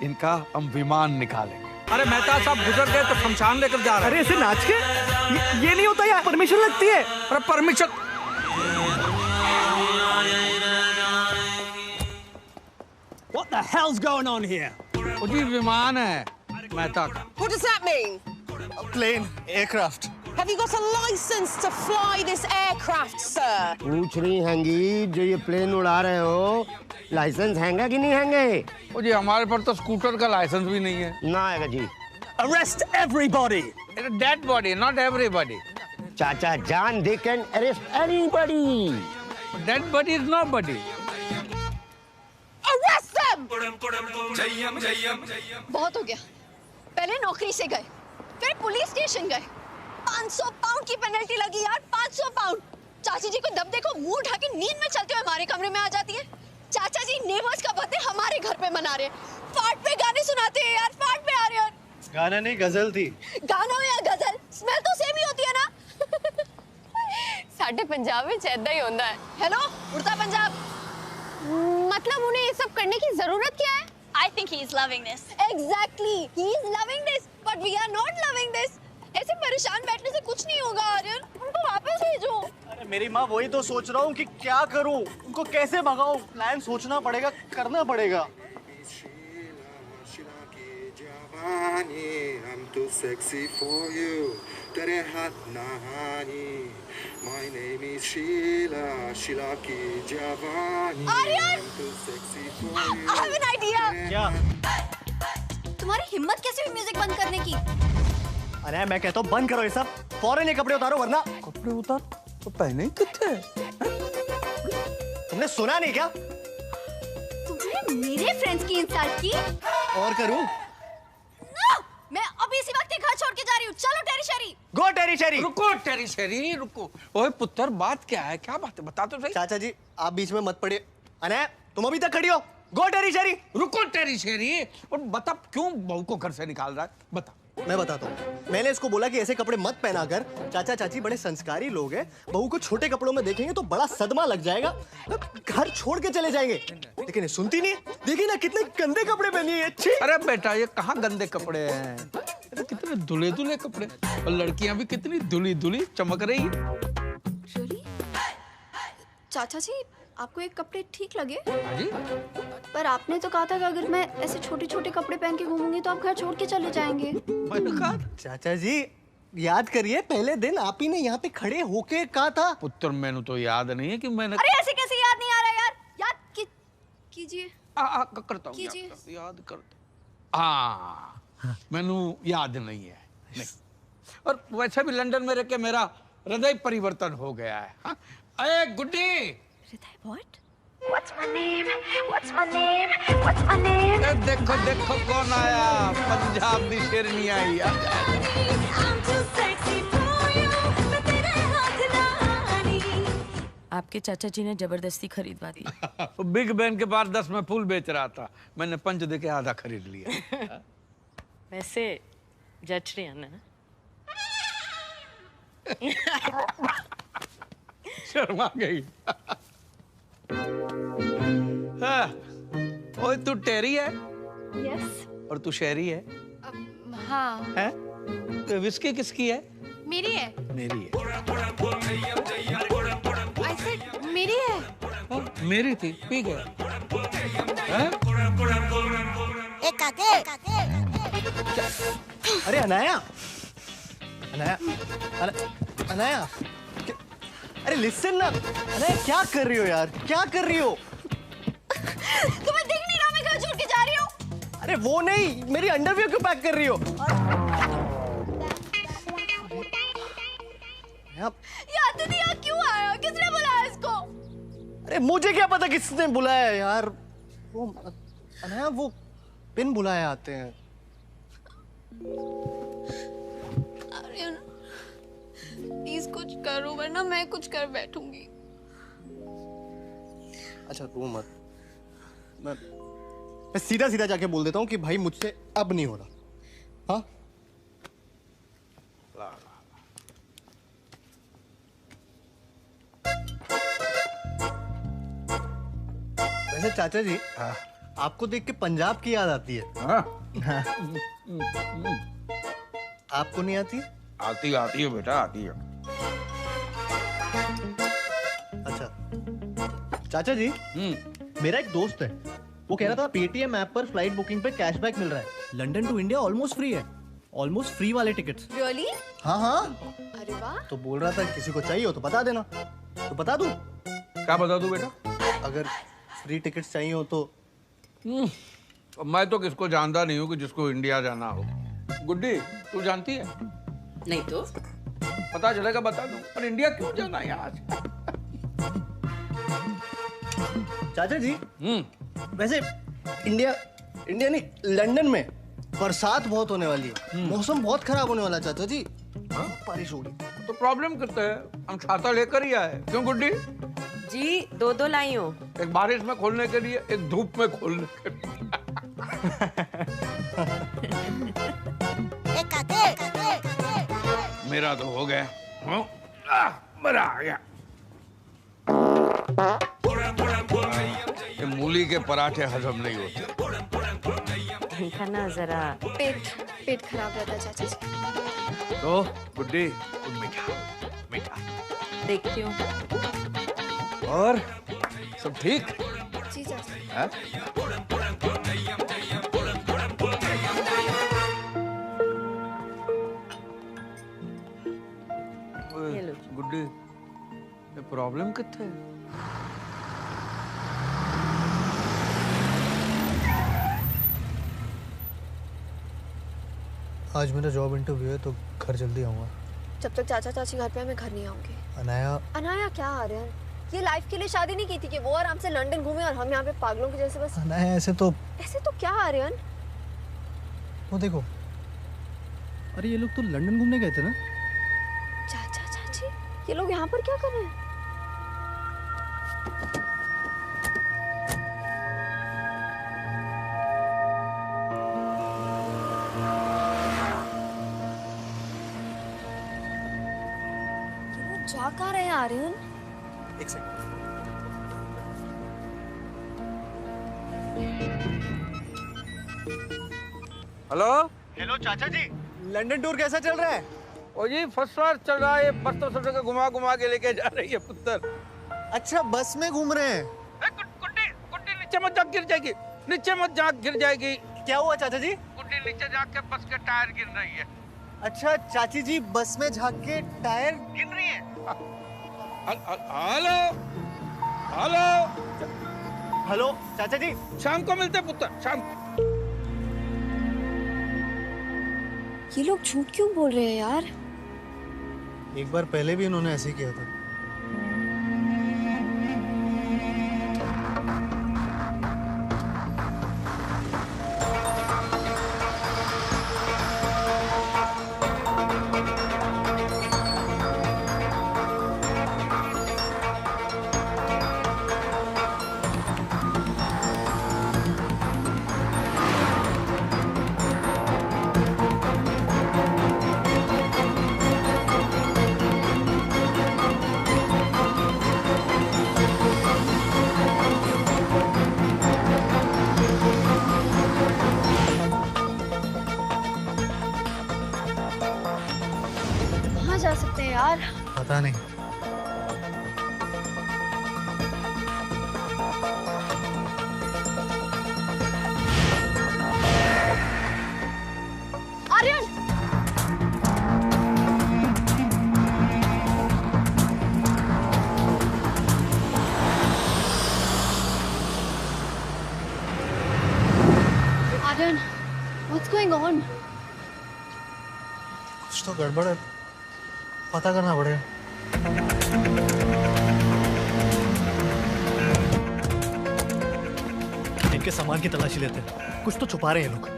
इनका हम विमान निकालेंगे। अरे मेहता साहब गुजर गए तो शमशान लेकर जा रहे हैं। अरे ऐसे नाच के ये नहीं होता यार, परमिशन लगती है। अरे permission? What the hell's going on here? जी विमान है मेहता का। What does that mean? Plane, aircraft. Have you got a license to fly this aircraft, sir? पूछ रही हैंगी, जो ये प्लेन उड़ा रहे हो लाइसेंस हैंगा कि नहीं हैंगे? ओ जी, हमारे पर तो स्कूटर का लाइसेंस भी नहीं है। ना आएगा जी। Arrest everybody. Dead body, not everybody. चाचा जान, they can arrest anybody. Dead body is nobody. Arrest them! बहुत हो गया। पहले नौकरी से गए, फिर पुलिस स्टेशन गए, 500 पाउंड की पेनल्टी लगी यार, 500 पाउंड। चाची जी को दब देखो, मुंह उठा के नींद में चलते हुए हमारे कमरे में आ जाती है। चाचा जी नेबर्स का बर्थडे हमारे घर पे मना रहे हैं, फाट पे गाने सुनाते हैं यार, फाट पे आ रहे हैं। गाना नहीं, गजल थी। गाना हो या गजल, स्मेल तो सेम ही होती है ना। साढ़े पंजाब में ऐदा ही होता है। हेलो, उड़ता पंजाब। मतलब उन्हें ये सब करने की जरूरत क्या है? I think he is loving this. Exactly, he is loving this, but we are not loving this. ऐसे परेशान बैठने से कुछ नहीं होगा आर्यन, उनको वापस भेजो। अरे मेरी माँ, वही तो सोच रहा हूँ कि क्या करूँ, उनको कैसे भगाऊं। प्लान सोचना पड़ेगा, करना पड़ेगा। I'm too sexy for you. तेरे हाथ नहानी. My name is Sheila. Sheila की जवानी. Aryan! I'm too sexy for you. I have an idea. क्या? तुम्हारी हिम्मत कैसे हुई म्यूजिक बंद करने की? अरे मैं कहता हूँ बंद करो ये सब, फौरन ये कपड़े उतारो वरना। कपड़े उतार तो पहने ही कितने? तुमने सुना नहीं क्या? तुमने मेरे फ्रेंड्स की इंसल्ट की? और करूँ? मैं अभी इसी वक्त घर छोड़ के जा रही हूँ। चलो टेरी शेरी। गो टेरी शेरी। रुको टेरी शेरी, रुको। ओए पुत्र, बात क्या है? क्या बात है? बता तो सही। चाचा जी, आप बीच में मत पड़िए। अने, तुम अभी तक खड़ी हो। गो टेरी शेरी। रुको टेरी शेरी, और बता क्यों बहू को घर से निकाल रहा है? बता। मैं बताता हूँ। मैंने इसको बोला कि ऐसे कपड़े मत पहना कर, चाचा चाची बड़े संस्कारी लोग हैं, बहू को छोटे कपड़ों में देखेंगे तो बड़ा सदमा लग जाएगा, घर छोड़ के चले जाएंगे। लेकिन ये सुनती नहीं। देखिए ना कितने गंदे कपड़े पहनी है। अच्छी। अरे बेटा, ये कहाँ गंदे कपड़े हैं? अरे कितने धुले धुले कपड़े, और लड़कियां भी कितनी धुली धुली चमक रही। चाचा जी, आपको एक कपड़े ठीक लगे? हाँ जी? पर आपने तो कहा था कि अगर मैं ऐसे छोटे छोटे कपड़े पहन के घूमूंगी तो आप घर छोड़ के चले जाएंगे। चाचा जी, याद करिए, पहले दिन आप ही ने यहाँ पे खड़े होके कहा था। पुत्र, मैंने तो याद नहीं है कि मैंने। अरे ऐसे कैसे याद नहीं आ रहा यार? याद कीजिए। करता हूँ, याद करता। हाँ, मैंने याद नहीं है। नहीं। और वैसे भी लंदन में रह के मेरा हृदय परिवर्तन हो गया है। हाँ? अरे गुड्डी, What? What's my name? What's my name? What's my name? देखो देखो कौन आया, पंजाब दी शेरनी आई। I'm too sexy for you. मैं तेरे हाथ नहानी. आपके चाचा जी ने जबरदस्ती खरीदवा दी। बिग बैन के बाद 10 में फूल बेच रहा था, मैंने पंच दे के आधा खरीद लिया। वैसे जच रही है ना? शर्मा गई। हाँ, ओए तू टेरी है? यस। और तू शेरी है? हाँ। हैं? तो विस्की किसकी है? मेरी है। मेरी है। I said मेरी है। हाँ, मेरी थी, पी गया। हैं? अरे अनाया, अनाया, अनाया, अरे लिसन ना, अनाया क्या कर रही हो यार? क्या कर रही हो? तुम्हें दिख नहीं रहा मैं कहाँ छोड़ के जा रही हूँ? अरे वो नहीं, मेरी अंडरवियर क्यों पैक कर रही हो? यार तू यहाँ क्यों आया? किसने बुलाया इसको? अरे मुझे क्या पता किसने बुलाया यार? वो अनाया वो पिन बुलाए आते हैं। आर्यन, प्लीज कुछ करो वरना मैं कुछ कर बैठूंगी। अच्छा रो मत, मैं सीधा सीधा जाके बोल देता हूँ कि भाई मुझसे अब नहीं हो रहा। हाँ वैसे चाचा जी, आपको देख के पंजाब की याद आती है। हाँ? आपको नहीं आती? आती है बेटा, आती है। अच्छा चाचा जी, मेरा एक दोस्त है, वो कह रहा था पेटीएम ऐप पर फ्लाइट बुकिंग पे कैशबैक मिल रहा है। London to India almost free है, ऑलमोस्ट फ्री वाले टिकट्स। रियली? हाँ हाँ। अरे वाह। तो बोल रहा था किसी को चाहिए हो तो बता देना। तो बता दूं? क्या बता दूं बेटा? अगर फ्री टिकट्स चाहिए हो तो। मैं तो किसको जानता नहीं हूँ कि जिसको इंडिया जाना हो। गुड्डी तू जानती है? नहीं तो पता चलेगा बता दूं। पर इंडिया क्यों जाना है आज? चाचा जी, वैसे इंडिया नहीं, लंदन में बरसात बहुत होने वाली है। मौसम बहुत खराब होने वाला है चाचा जी, बारिश हो रही। तो प्रॉब्लम करते हैं, हम छाता लेकर ही आए। क्यों गुड्डी? जी दो लाई हो, एक बारिश में खोलने के लिए, एक धूप में खोलने के लिए। मेरा तो हो गया। मजा आ गया। ये मूली के पराठे हजम नहीं होते। इनका ना जरा पेट खराब रहता है चाचा जी। तो गुड्डी मीठा देखती हूँ। और सब ठीक? जी चाचा। हाँ? गुड्डी ये प्रॉब्लम कितने है? आज मेरा जॉब इंटरव्यू है तो घर जल्दी आऊंगा। जब तक चाचा चाची घर पे मैं घर नहीं आऊंगी। अनाया क्या आर्यन? ये लाइफ के लिए शादी नहीं की थी कि वो आराम से लंदन घूमे और हम यहाँ पे पागलों के जैसे बस। अनाया ऐसे तो क्या आर्यन? वो देखो, अरे ये लोग तो लंदन घूमने गए थे ना। चाचा चाची ये लोग यहाँ पर क्या कर रहे हैं? ये लोग जा कहाँ रहे हैं आर्यन? एक सेकंड। हेलो चाचा जी, लंदन टूर कैसा चल रहा है? ओ जी फर्स्ट क्लास चल रहा है। बस तो सब जगह घुमा के लेके जा रही है पुत्र। अच्छा बस में घूम रहे हैं? गुड्डी नीचे मत जा, गिर जाएगी। नीचे मत जा, गिर जाएगी। क्या हुआ चाचा जी? गुड्डी नीचे जाके बस के टायर गिर रही है। अच्छा चाची जी, बस में झाँक के टायर गिर रही है? हेलो चाचा जी, शाम को मिलते पुत्र, शाम। ये लोग झूठ क्यों बोल रहे हैं यार? एक बार पहले भी इन्होंने ऐसे ही किया था। पता नहीं। Aryan! Aryan, what's going on? कुछ तो गड़बड़ है, पता करना पड़ेगा। इनके सामान की तलाशी लेते हैं, कुछ तो छुपा रहे हैं लोग।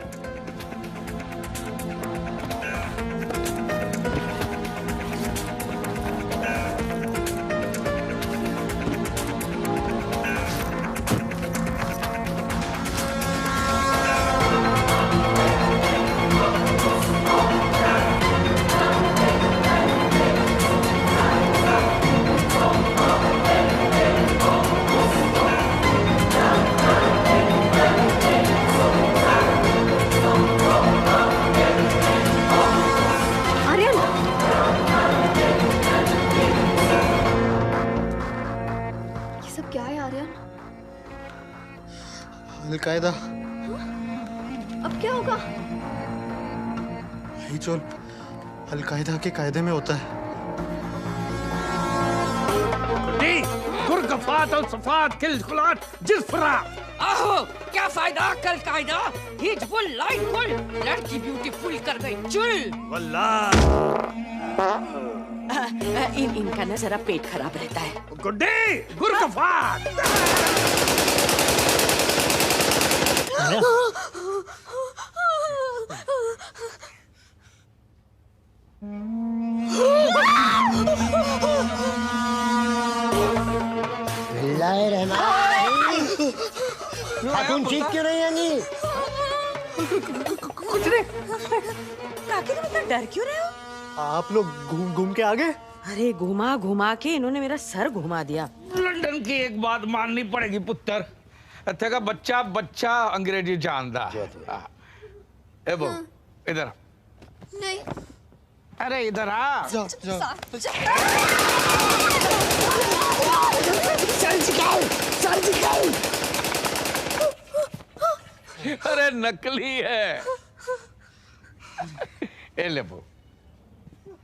अलकायदा। अब क्या होगा? यही जो अलकायदा के कायदे में होता है। आहो, क्या फायदा कल कायदा? हिजबुल लाइटफुल लड़की ब्यूटीफुल कर गई चुल। इनका ना जरा पेट खराब रहता है। गुड्डे गुरकफात। तुम ठीक क्यों नहीं आनी? कुछ नहीं। काकी तुम इतना डर क्यों रहे हो? आप लोग घूम के आ गए? अरे घुमा घुमा के इन्होंने मेरा सर घुमा दिया। लंदन की एक बात माननी पड़ेगी पुत्र, इत्थे का बच्चा बच्चा अंग्रेजी जानता है। ए बो इधर नहीं। अरे इधर आ। अरे नकली है। ए ले बो,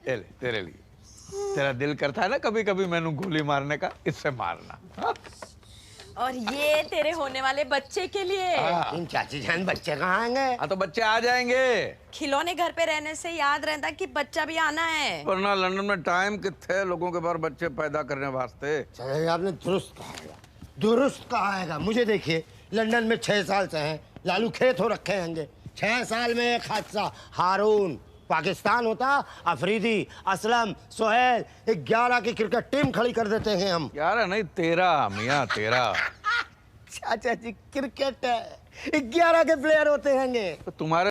ए ले तेरे लिए। तेरा दिल करता है ना कभी कभी मैंने गोली मारने का, इससे मारना। हा? और ये तेरे होने वाले बच्चे के लिए। इन चाची जान बच्चे कहाँ आएंगे? हाँ तो बच्चे आ जाएंगे। खिलौने घर पे रहने से याद रहता कि बच्चा भी आना है। वरना लंदन में टाइम कितने लोगों के पास बच्चे पैदा करने वास्ते। चलो आपने दुरुस्त कहा है। मुझे देखिए लंदन में 6 साल से हैं, लालू खेत हो रखे होंगे। 6 साल में एक हादसा। हारून पाकिस्तान होता, अफरीदी, असलम, सोहेल, 11 की क्रिकेट टीम खड़ी कर देते हैं हम। 11 नहीं 13 मियाँ 13। चाचा जी क्रिकेट है, 11 के प्लेयर होते हैं। तो तुम्हारे